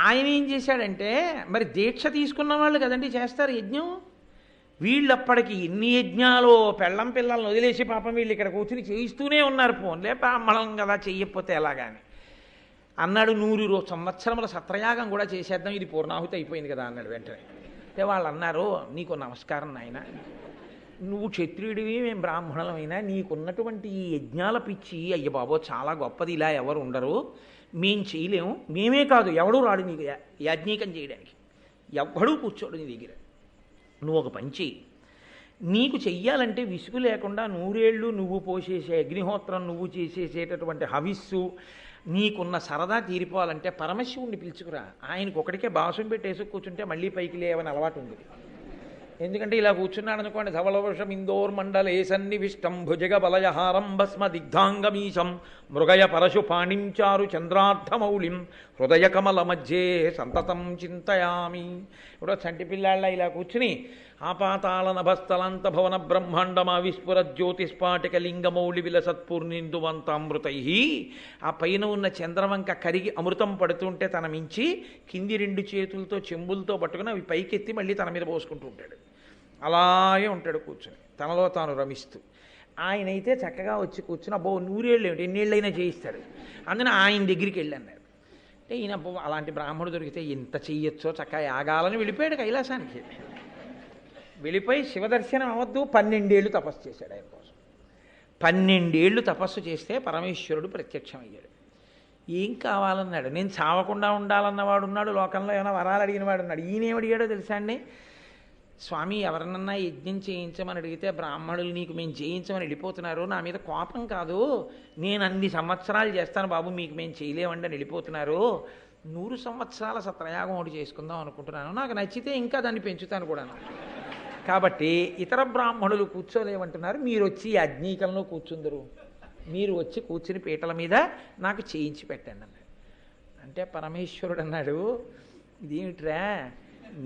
ఆయన ఏం చేశాడంటే, మరి దీక్ష తీసుకున్న వాళ్ళు కదండి చేస్తారు యజ్ఞం. వీళ్ళప్పటికి ఎన్ని యజ్ఞాలు, పెళ్ళం పిల్లల్ని వదిలేసి పాపం వీళ్ళు ఇక్కడ కూర్చుని చేయిస్తూనే ఉన్నారు. పోన్లే బ్రాహ్మణం కదా, చెయ్యకపోతే ఎలాగాని అన్నాడు. 100 సంవత్సరముల సత్రయాగం కూడా చేసేద్దాం, ఇది పూర్ణాహుతి అయిపోయింది కదా అన్నాడు వెంటనే. అంటే వాళ్ళు అన్నారు, నీకు నమస్కారం నాయన, నువ్వు క్షత్రియుడివి, మేము బ్రాహ్మణులమైనా నీకున్నటువంటి ఈ యజ్ఞాల పిచ్చి అయ్య బాబో చాలా గొప్పది, ఇలా ఎవరు ఉండరు, మేం చేయలేము, మేమే కాదు ఎవడూ రాడు నీకు యాజ్ఞికం చేయడానికి, ఎవ్వడూ కూర్చోడు నీ దగ్గర. నువ్వు ఒక పని చెయ్యి, నీకు చెయ్యాలంటే విసుగు లేకుండా 100 ఏళ్ళు నువ్వు పోసేసే అగ్నిహోత్రం, నువ్వు చేసేసేటటువంటి హవిస్సు, నీకున్న సరదా తీరిపోవాలంటే పరమశివుణ్ణి పిలుచుకురా. ఆయనకు ఒకటికే బాసం పెట్టేసి కూర్చుంటే మళ్ళీ పైకి లేవని అలవాటు ఉంది. ఎందుకంటే ఇలా కూర్చున్నాడు అనుకోండి, ధవలవర్షం ఇందోర్మండలే సన్నివిష్టం భుజగ బలయహారం భస్మ దిగ్ధాంగమీశం మృగయ పరశు పాణించారు చంద్రార్థమౌళిం హృదయ కమల మధ్యే సంతతం చింతయామి. ఇప్పుడు చంటి పిల్లాళ్ళ ఇలా కూర్చుని ఆపాతాళ నభస్థలాంత భవన బ్రహ్మాండమా విస్ఫుర జ్యోతిస్పాటిక లింగమౌళి విలసత్పూర్ణిందువంతామృతై, ఆ పైన ఉన్న చంద్రవంక కరిగి అమృతం పడుతుంటే తన మించి కింది 2 చేతులతో చెంబులతో పట్టుకుని అవి పైకెత్తి మళ్ళీ తన మీద పోసుకుంటూ ఉంటాడు. అలాగే ఉంటాడు కూర్చొని తనలో తాను రమిస్తూ. ఆయనైతే చక్కగా వచ్చి కూర్చుని అబ్బో 100 ఏళ్ళు ఏమిటి, ఎన్నేళ్ళైనా చేయిస్తాడు. అందుకని ఆయన దగ్గరికి వెళ్ళి అన్నాడు. అంటే ఈయన అలాంటి బ్రాహ్మణుడు దొరికితే ఎంత చెయ్యొచ్చో చక్కగా యాగాలని వెళ్ళిపోయాడు కైలాసానికి. వెళ్ళిపోయి శివదర్శనం అవద్దు 12 ఏళ్ళు తపస్సు చేశాడు ఆయన కోసం. 12 ఏళ్ళు తపస్సు చేస్తే పరమేశ్వరుడు ప్రత్యక్షమయ్యాడు. ఏం కావాలన్నాడు. నేను చావకుండా ఉండాలన్నవాడు ఉన్నాడు, లోకంలో ఏమైనా వరాలు అడిగిన వాడు ఉన్నాడు. ఈయనేమడిగాడో తెలుసా అండి? స్వామి, ఎవరినన్నా యజ్ఞం చేయించమని అడిగితే బ్రాహ్మణులు నీకు మేము చేయించమని వెళ్ళిపోతున్నారు, నా మీద కోపం కాదు, నేను అన్ని సంవత్సరాలు చేస్తాను బాబు, మీకు మేము చేయలేమండి అని వెళ్ళిపోతున్నారు, 100 సంవత్సరాల సత్రయాగం ఒకటి చేసుకుందాం అనుకుంటున్నాను, నాకు నచ్చితే ఇంకా దాన్ని పెంచుతాను కూడా, కాబట్టి ఇతర బ్రాహ్మణులు కూర్చోలేమంటున్నారు, మీరు వచ్చి అజ్ఞీకంలో కూర్చుందరు, మీరు వచ్చి కూర్చుని పీటల మీద నాకు చేయించి పెట్టండి అన్నాడు. అంటే పరమేశ్వరుడు అన్నాడు, ఇదేమిట్రా,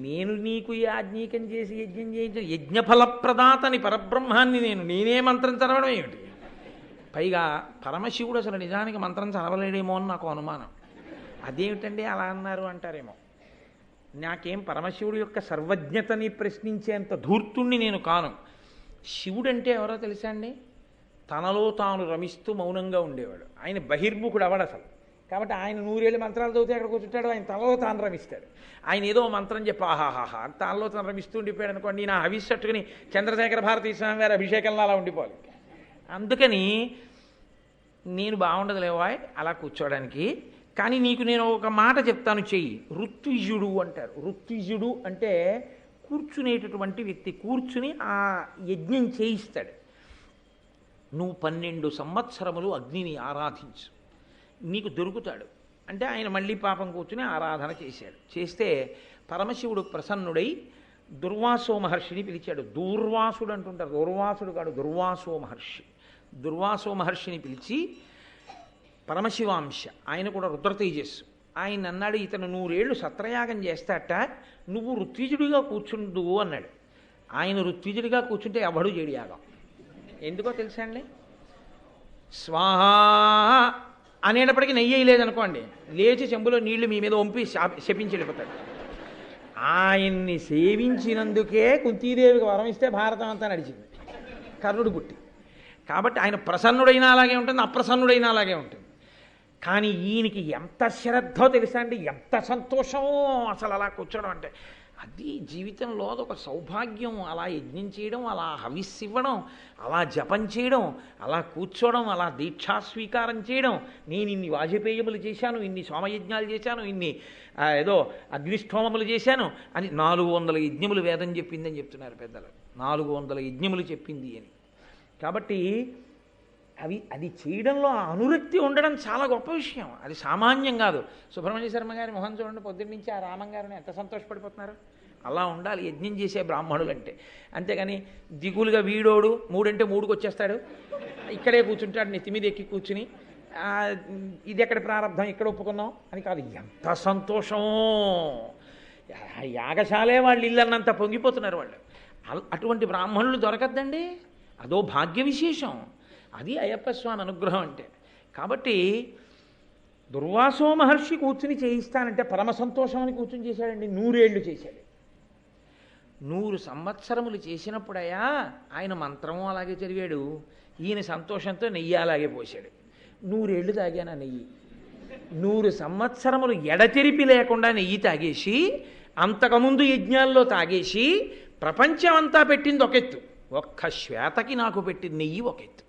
నేను నీకు యాజ్ఞీకం చేసి యజ్ఞం చేయించిన యజ్ఞఫలప్రదాతని పరబ్రహ్మాన్ని నేనే మంత్రం చదవడం ఏమిటి? పైగా పరమశివుడు అసలు నిజానికి మంత్రం చదవలేడేమో అని నాకు అనుమానం. అదేమిటండి అలా అన్నారు అంటారేమో. నాకేం పరమశివుడు యొక్క సర్వజ్ఞతని ప్రశ్నించేంత ధూర్తుణ్ణి నేను కాను. శివుడంటే ఎవరో తెలుసా అండి? తనలో తాను రమిస్తూ మౌనంగా ఉండేవాడు. ఆయన బహిర్ముఖుడు అవడు అసలు. కాబట్టి ఆయన 100 ఏళ్ళు మంత్రాలు చదివితే అక్కడ కూర్చుంటాడు, ఆయన తనలో తాను రమిస్తాడు. ఆయన ఏదో మంత్రం చెప్పి ఆహాహాహా తనలో తాను రమిస్తూ ఉండిపోయాడు అనుకోండి, నా హవిస్సట్టుకుని చంద్రశేఖర భారతీ స్వామి గారి అభిషేకంలో అలా ఉండిపోవాలి. అందుకని నేను బాగుండదులేవా అలా కూర్చోవడానికి. కానీ నీకు నేను ఒక మాట చెప్తాను, చెయ్యి. ఋత్విజుడు అంటారు. ఋత్విజుడు అంటే కూర్చునేటటువంటి వ్యక్తి, కూర్చుని ఆ యజ్ఞం చేయిస్తాడు. నువ్వు 12 సంవత్సరములు అగ్నిని ఆరాధించు, నీకు దొరుకుతాడు అంటే ఆయన మళ్ళీ పాపం కూర్చుని ఆరాధన చేశాడు. చేస్తే పరమశివుడు ప్రసన్నుడై దుర్వాసో మహర్షిని పిలిచాడు. దూర్వాసుడు అంటుంటారు, దూర్వాసుడు కాడు, దుర్వాసో మహర్షి. దుర్వాసో మహర్షిని పిలిచి, పరమశివాంశ, ఆయన కూడా రుద్రతేజస్సు, ఆయన అన్నాడు, ఇతను 100 ఏళ్ళు సత్రయాగం చేస్తాట, నువ్వు ఋత్విజుడిగా కూర్చుండు అన్నాడు. ఆయన ఋత్విజుడిగా కూర్చుంటే ఎవడు చేయడు యాగం. ఎందుకో తెలుసా అండి? స్వాహా అనేటప్పటికీ నెయ్యి వేయలేదనుకోండి, లేచి చెంబులో నీళ్లు మీ మీద వంపి శపించి వెళ్ళిపోతాడు. ఆయన్ని సేవించినందుకే కుంతీదేవికి వరం ఇస్తే భారతం అంతా నడిచింది, కర్ణుడు పుట్టి. కాబట్టి ఆయన ప్రసన్నుడైనా అలాగే ఉంటుంది, అప్రసన్నుడైనా అలాగే ఉంటుంది. కానీ ఈయనకి ఎంత శ్రద్ధో తెలుసా అండి, ఎంత సంతోషమో అసలు అలా కూర్చోడం అంటే. అది జీవితంలో అదొక సౌభాగ్యం. అలా యజ్ఞం చేయడం, అలా హవిస్సివ్వడం, అలా జపం చేయడం, అలా కూర్చోవడం, అలా దీక్షా స్వీకారం చేయడం. నేను ఇన్ని వాజపేయములు చేశాను, ఇన్ని సోమయజ్ఞాలు చేశాను, ఇన్ని ఏదో అగ్నిష్టోమములు చేశాను అని 400 యజ్ఞములు వేదం చెప్పిందని చెప్తున్నారు పెద్దలు. 400 యజ్ఞములు చెప్పింది అని. కాబట్టి అది చేయడంలో అనురక్తి ఉండడం చాలా గొప్ప విషయం. అది సామాన్యం కాదు. సుబ్రహ్మణ్య శర్మ గారి మొహం చూడండి, పొద్దున్న నుంచి ఆ రామం గారిని ఎంత సంతోషపడిపోతున్నారు. అలా ఉండాలి యజ్ఞం చేసే బ్రాహ్మణులు అంటే. అంతేగాని దిగులుగా వీడోడు 3 అంటే 3కి వచ్చేస్తాడు, ఇక్కడే కూర్చుంటాడు నెత్తి మీద ఎక్కి కూర్చుని, ఇది ఎక్కడ ప్రారంభం ఇక్కడ ఒప్పుకున్నాం అని కాదు. ఎంత సంతోషమో! యాగశాలే వాళ్ళు ఇల్లు అన్నంత పొంగిపోతున్నారు వాళ్ళు. అటువంటి బ్రాహ్మణులు దొరకద్దండి, అదో భాగ్య విశేషం. అది అయ్యప్ప స్వామి అనుగ్రహం అంటే. కాబట్టి దుర్వాసో మహర్షి కూర్చుని చేయిస్తానంటే పరమ సంతోషం అని కూర్చుని చేశాడండి. 100 ఏళ్ళు చేశాడు. 100 సంవత్సరములు చేసినప్పుడయ్యా ఆయన మంత్రము అలాగే చదివాడు, ఈయన సంతోషంతో నెయ్యి అలాగే పోశాడు. 100 ఏళ్ళు తాగాను ఆ నెయ్యి. 100 సంవత్సరములు ఎడతెరిపి లేకుండా నెయ్యి తాగేసి, అంతకుముందు యజ్ఞాల్లో తాగేసి, ప్రపంచం అంతా పెట్టింది ఒక ఎత్తు, ఒక్క శ్వేతకి నాకు పెట్టింది నెయ్యి ఒక ఎత్తు.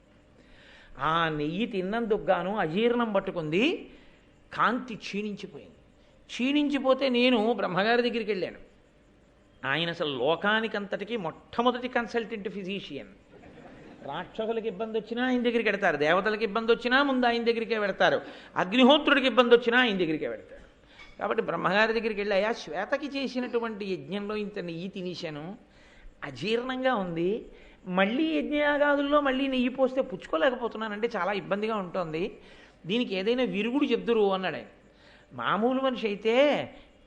ఆ నెయ్యి తిన్నందుకు గాను అజీర్ణం పట్టుకుంది, కాంతి క్షీణించిపోయింది. క్షీణించిపోతే నేను బ్రహ్మగారి దగ్గరికి వెళ్ళాను. ఆయన అసలు లోకానికంతటికీ మొట్టమొదటి కన్సల్టెంట్ ఫిజీషియన్. రాక్షసులకు ఇబ్బంది వచ్చినా ఆయన దగ్గరికి వెడతారు, దేవతలకు ఇబ్బంది వచ్చినా ముందు ఆయన దగ్గరికే వెడతారు, అగ్నిహోత్రుడికి ఇబ్బంది వచ్చినా ఆయన దగ్గరికే వెడతారు. కాబట్టి బ్రహ్మగారి దగ్గరికి వెళ్ళి, అయ్యా శ్వేతకి చేసినటువంటి యజ్ఞంలో ఇంత నెయ్యి తినేశాను, అజీర్ణంగా ఉంది, మళ్ళీ యజ్ఞయాగాదుల్లో మళ్ళీ నెయ్యి పోస్తే పుచ్చుకోలేకపోతున్నానంటే చాలా ఇబ్బందిగా ఉంటుంది, దీనికి ఏదైనా విరుగుడు చెప్దురు అన్నాడు ఆయన. మామూలు మనిషి అయితే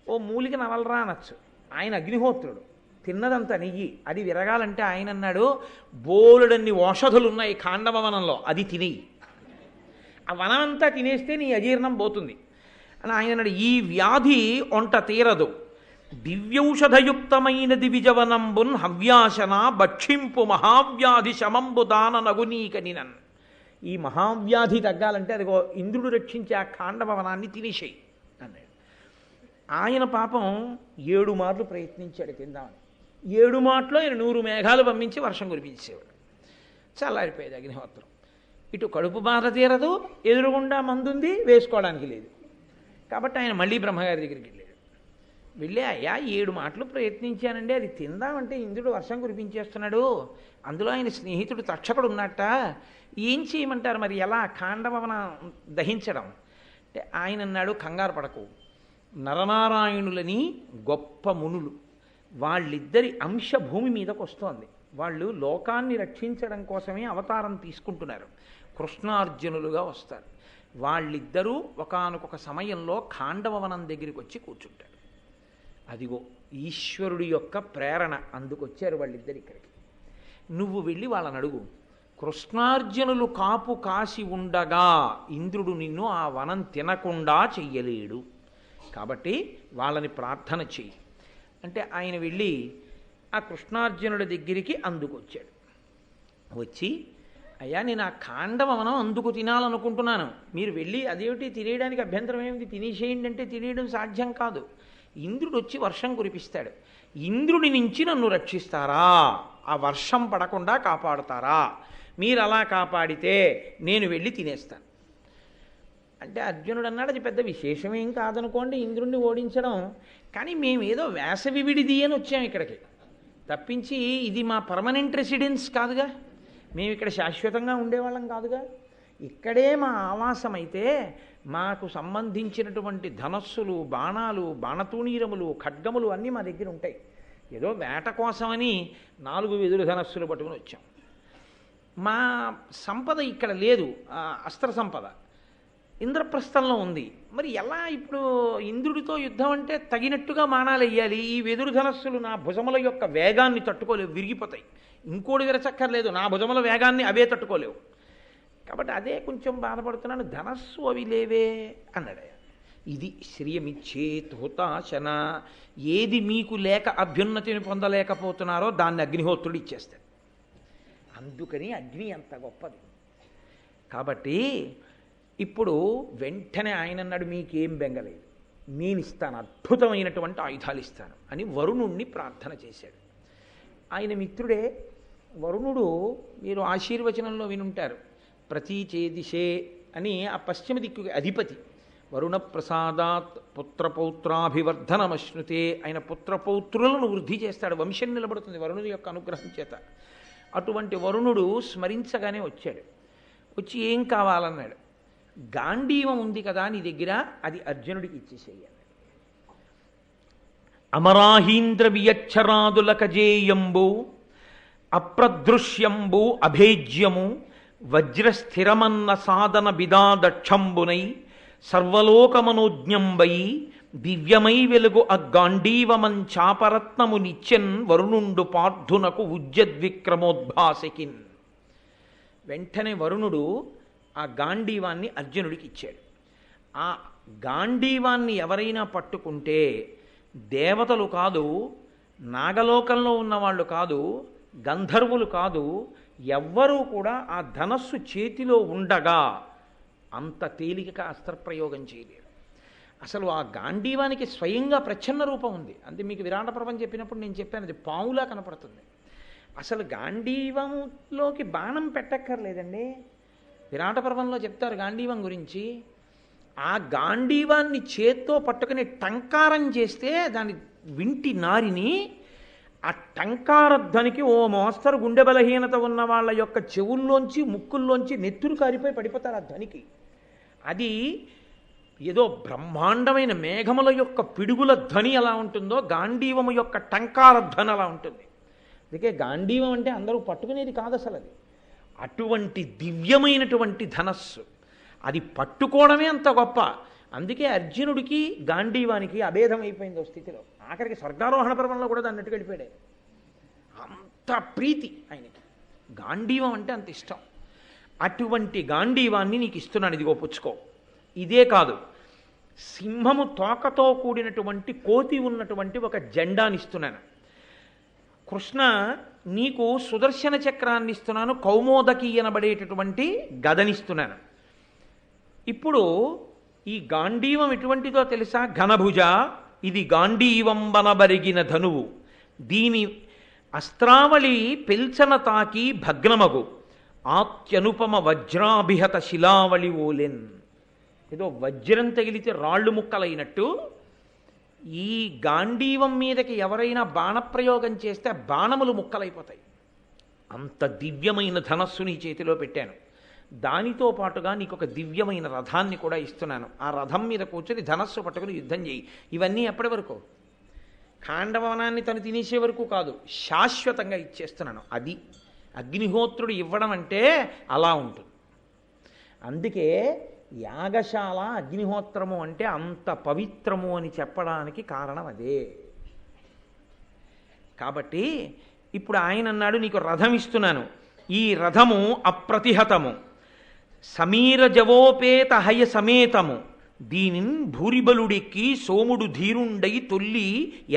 ఓ మూలిక నవలరా అనొచ్చు, ఆయన అగ్నిహోత్రుడు, తిన్నదంతా నెయ్యి, అది విరగాలంటే ఆయన అన్నాడు, బోలెడన్ని ఔషధులు ఉన్నాయి ఖాండవ వనంలో, అది తినేయి, ఆ వనమంతా తినేస్తే నీ అజీర్ణం పోతుంది అని ఆయన అన్నాడు. ఈ వ్యాధి ఒంట తీరదు, దివ్యౌషధయుక్తమైన దివిజవనంబున్ హవ్యాసన భక్షింపు మహావ్యాధి శమంబు దాన నగునీకనినన్. ఈ మహావ్యాధి తగ్గాలంటే అదిగో ఇంద్రుడు రక్షించే ఆ ఖాండవనాన్ని తినేసేయి అన్నాడు. ఆయన పాపం 7 మార్లు ప్రయత్నించాడు తిందామని. 7 మాటలో ఆయన 100 మేఘాలు పంపించి వర్షం కురిపించేవాడు. చల్లారిపోయేది అగ్నిహోత్రం. ఇటు కడుపు బాధ తీరదు, ఎదురుగుండా మందుంది, వేసుకోవడానికి లేదు. కాబట్టి ఆయన మళ్ళీ బ్రహ్మగారి దగ్గరికి వెళ్ళాడు. వెళ్ళి, అయ్యా 7 మాటలు ప్రయత్నించానండి, అది తిందామంటే ఇంద్రుడు వర్షం కురిపించేస్తున్నాడు, అందులో ఆయన స్నేహితుడు తక్షకుడు ఉన్నట్ట, ఏం చేయమంటారు మరి, ఎలా ఖాండవన దహించడం అంటే ఆయన అన్నాడు, కంగారు పడకు, నరనారాయణులని గొప్ప మునులు, వాళ్ళిద్దరి అంశ భూమి మీదకు వస్తోంది, వాళ్ళు లోకాన్ని రక్షించడం కోసమే అవతారం తీసుకుంటున్నారు, కృష్ణార్జునులుగా వస్తారు. వాళ్ళిద్దరూ ఒకానొక సమయంలో ఖాండవవనం దగ్గరికి వచ్చి కూర్చుంటారు. అదిగో ఈశ్వరుడి యొక్క ప్రేరణ, అందుకొచ్చారు వాళ్ళిద్దరు ఇక్కడికి. నువ్వు వెళ్ళి వాళ్ళని అడుగు, కృష్ణార్జునులు కాపు కాసి ఉండగా ఇంద్రుడు నిన్ను ఆ వనం తినకుండా చెయ్యలేడు, కాబట్టి వాళ్ళని ప్రార్థన చెయ్యి అంటే ఆయన వెళ్ళి ఆ కృష్ణార్జునుడి దగ్గరికి అందుకొచ్చాడు. వచ్చి, అయ్యా నేను ఆ ఖాండవనం అందుకు తినాలనుకుంటున్నాను, మీరు వెళ్ళి అదేమిటి తినేయడానికి అభ్యంతరం ఏమిటి, తినేసేయండి అంటే తినేయడం సాధ్యం కాదు, ఇంద్రుడు వచ్చి వర్షం కురిపిస్తాడు, ఇంద్రుడి నుంచి నన్ను రక్షిస్తారా, ఆ వర్షం పడకుండా కాపాడుతారా, మీరు అలా కాపాడితే నేను వెళ్ళి తినేస్తాను అంటే అర్జునుడు అన్నాడు, అది పెద్ద విశేషమేం కాదనుకోండి ఇంద్రుణ్ణి ఓడించడం, కానీ మేమేదో వేసవి విడిది అని వచ్చాం ఇక్కడికి తప్పించి ఇది మా పర్మనెంట్ రెసిడెన్స్ కాదుగా, మేము ఇక్కడ శాశ్వతంగా ఉండేవాళ్ళం కాదుగా, ఇక్కడే మా ఆవాసం అయితే మాకు సంబంధించినటువంటి ధనస్సులు, బాణాలు, బాణతూణీరములు, ఖడ్గములు అన్నీ మా దగ్గర ఉంటాయి, ఏదో వేట కోసమని 4 వెదురు ధనస్సులు పట్టుకుని వచ్చాం, మా సంపద ఇక్కడ లేదు, అస్త్ర సంపద ఇంద్రప్రస్థంలో ఉంది, మరి ఎలా ఇప్పుడు ఇంద్రుడితో యుద్ధం అంటే తగినట్టుగా మానాలు వెయ్యాలి, ఈ వెదురు ధనస్సులు నా భుజముల యొక్క వేగాన్ని తట్టుకోలేవు, విరిగిపోతాయి, ఇంకోటి విరచక్కర్లేదు, నా భుజముల వేగాన్ని అవే తట్టుకోలేవు, కాబట్టి అదే కొంచెం బాధపడుతున్నాను, ధనస్సు అవి లేవే అన్నాడు. ఇది శ్రియమిచ్చేత్ హుతాశన, ఏది మీకు లేక అభ్యున్నతిని పొందలేకపోతున్నారో దాన్ని అగ్నిహోత్రుడు ఇచ్చేస్తాడు, అందుకని అగ్ని అంత గొప్పది. కాబట్టి ఇప్పుడు వెంటనే ఆయన అన్నాడు, మీకేం బెంగలేదు, నేను ఇస్తాను, అద్భుతమైనటువంటి ఆయుధాలు ఇస్తాను అని వరుణుణ్ణి ప్రార్థన చేశాడు. ఆయన మిత్రుడే వరుణుడు, మీరు ఆశీర్వచనంలో వినుంటారు, ప్రతీచేదిశే అని ఆ పశ్చిమ దిక్కుకి అధిపతి, వరుణ ప్రసాదాత్ పుత్రపౌత్రాభివర్ధనమశ్నుతే, ఆయన పుత్రపౌత్రులను వృద్ధి చేస్తాడు, వంశం నిలబడుతుంది వరుణుడి యొక్క అనుగ్రహం చేత. అటువంటి వరుణుడు స్మరించగానే వచ్చాడు, వచ్చి ఏం కావాలన్నాడు, గాంధీవం ఉంది కదా నీ దగ్గర, అది అర్జునుడికి ఇచ్చేసేయాలి. అమరాహీంద్ర వియచ్చరాదులకజేయంబు అప్రదృశ్యంబు అభేజ్యము వజ్రస్థిరమన్న సాధన బిదాదక్షంబునై సర్వలోకమనోజ్ఞంబై దివ్యమై వెలుగు అగ్గాండీవమంచాపరత్నము నిత్యన్ వరుణుండు పార్థునకు ఉజ్జద్విక్రమోద్భాసికిన్. వెంటనే వరుణుడు ఆ గాంధీవాన్ని అర్జునుడికి ఇచ్చాడు. ఆ గాంధీవాన్ని ఎవరైనా పట్టుకుంటే దేవతలు కాదు, నాగలోకంలో ఉన్నవాళ్ళు కాదు, గంధర్వులు కాదు, ఎవ్వరూ కూడా ఆ ధనస్సు చేతిలో ఉండగా అంత తేలికగా అస్త్రప్రయోగం చేయలేరు. అసలు ఆ గాంధీవానికి స్వయంగా ప్రచ్ఛన్న రూపం ఉంది. అంటే మీకు విరాట పర్వం చెప్పినప్పుడు నేను చెప్పాను, అది పావులా కనపడుతుంది. అసలు గాంధీవంలోకి బాణం పెట్టక్కర్లేదండి. విరాట పర్వంలో చెప్తారు గాంధీవం గురించి. ఆ గాంధీవాన్ని చేత్తో పట్టుకుని టంకారం చేస్తే దాని వింటి నారిని ఆ టంకారధ్వనికి ఓ మోస్తరు గుండె బలహీనత ఉన్న వాళ్ళ యొక్క చెవుల్లోంచి ముక్కుల్లోంచి నెత్తురు కారిపోయి పడిపోతారు ఆ ధ్వనికి. అది ఏదో బ్రహ్మాండమైన మేఘముల యొక్క పిడుగుల ధ్వని ఎలా ఉంటుందో గాంధీవము యొక్క టంకార ధ్వని అలా ఉంటుంది. అందుకే గాంధీవం అంటే అందరూ పట్టుకునేది కాదు అసలు, అది అటువంటి దివ్యమైనటువంటి ధనస్సు, అది పట్టుకోవడమే అంత గొప్ప. అందుకే అర్జునుడికి గాంధీవానికి అభేదం అయిపోయింది ఓ స్థితిలో. ఆఖరికి స్వర్గారోహణ పర్వంలో కూడా దాన్ని నెట్టుకెళ్ళిపోయాడు. అంత ప్రీతి ఆయనకి, గాంధీవం అంటే అంత ఇష్టం. అటువంటి గాంధీవాన్ని నీకు ఇస్తున్నాను, ఇదిగో పుచ్చుకో. ఇదే కాదు, సింహము తోకతో కూడినటువంటి కోతి ఉన్నటువంటి ఒక జెండాని ఇస్తున్నాను. కృష్ణ నీకు సుదర్శన చక్రాన్ని ఇస్తున్నాను, కౌమోదకి అనబడేటటువంటి గదనిస్తున్నాను. ఇప్పుడు ఈ గాంధీవం ఎటువంటిదో తెలుసా? ఘనభుజ, ఇది గాంధీవంబనబరిగిన ధనువు, దీని అస్త్రావళి పెల్చన తాకి భగ్నమగు ఆత్యనుపమ వజ్రాభిహత శిలావళి ఓలెన్. ఏదో వజ్రం తగిలితే రాళ్ళు ముక్కలైనట్టు ఈ గాంధీవం మీదకి ఎవరైనా బాణప్రయోగం చేస్తే బాణములు ముక్కలైపోతాయి. అంత దివ్యమైన ధనస్సు నీ చేతిలో పెట్టాను. దానితో పాటుగా నీకు ఒక దివ్యమైన రథాన్ని కూడా ఇస్తున్నాను. ఆ రథం మీద కూర్చొని ధనస్సు పట్టుకుని యుద్ధం చేయి. ఇవన్నీ ఎప్పటి వరకు? ఖాండవనాన్ని తను తినేసే వరకు కాదు, శాశ్వతంగా ఇచ్చేస్తున్నాను. అది అగ్నిహోత్రుడు ఇవ్వడం అంటే అలా ఉంటుంది. అందుకే యాగశాల అగ్నిహోత్రము అంటే అంత పవిత్రము అని చెప్పడానికి కారణం అదే. కాబట్టి ఇప్పుడు ఆయన అన్నాడు, నీకు రథం ఇస్తున్నాను. ఈ రథము అప్రతిహతము, సమీర జవోపేత హయ సమేతము, దీనిన్ భూరిబలుడెక్కి సోముడు ధీరుండై తొల్లి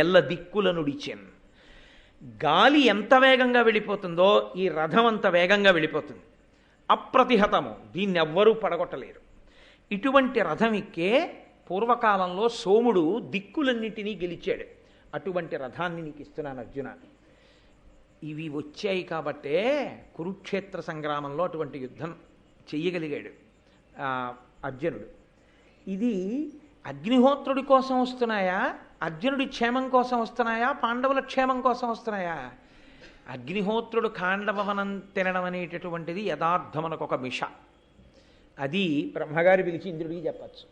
ఎల్ల దిక్కులనుడిచెన్. గాలి ఎంత వేగంగా వెళ్ళిపోతుందో ఈ రథం అంత వేగంగా వెళ్ళిపోతుంది. అప్రతిహతము, దీన్ని ఎవ్వరూ పడగొట్టలేరు. ఇటువంటి రథం ఎక్కే పూర్వకాలంలో సోముడు దిక్కులన్నిటినీ గెలిచాడు. అటువంటి రథాన్ని నీకు ఇస్తున్నాను అర్జున. ఇవి వచ్చాయి కాబట్టే కురుక్షేత్ర సంగ్రామంలో అటువంటి యుద్ధం చెయ్యగలిగాడు అర్జునుడు. ఇది అగ్నిహోత్రుడి కోసం వస్తున్నాయా, అర్జునుడి క్షేమం కోసం వస్తున్నాయా, పాండవుల క్షేమం కోసం వస్తున్నాయా? అగ్నిహోత్రుడు ఖాండవనం తినడం అనేటటువంటిది యథార్థమనకు ఒక మిష. అది బ్రహ్మగారి పిలిచి ఇంద్రుడికి చెప్పచ్చు.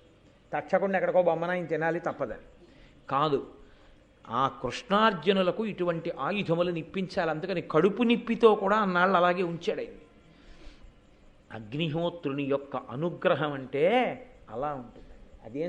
తక్షకుండా ఎక్కడికో బొమ్మనాయన తినాలి తప్పదని కాదు. ఆ కృష్ణార్జునులకు ఇటువంటి ఆయుధములను ఇప్పించాలి. అందుకని కడుపు నిప్పితో కూడా అన్నాళ్ళు అలాగే ఉంచాడైంది. అగ్నిహోత్రుని యొక్క అనుగ్రహం అంటే అలా ఉంటుంది. అదే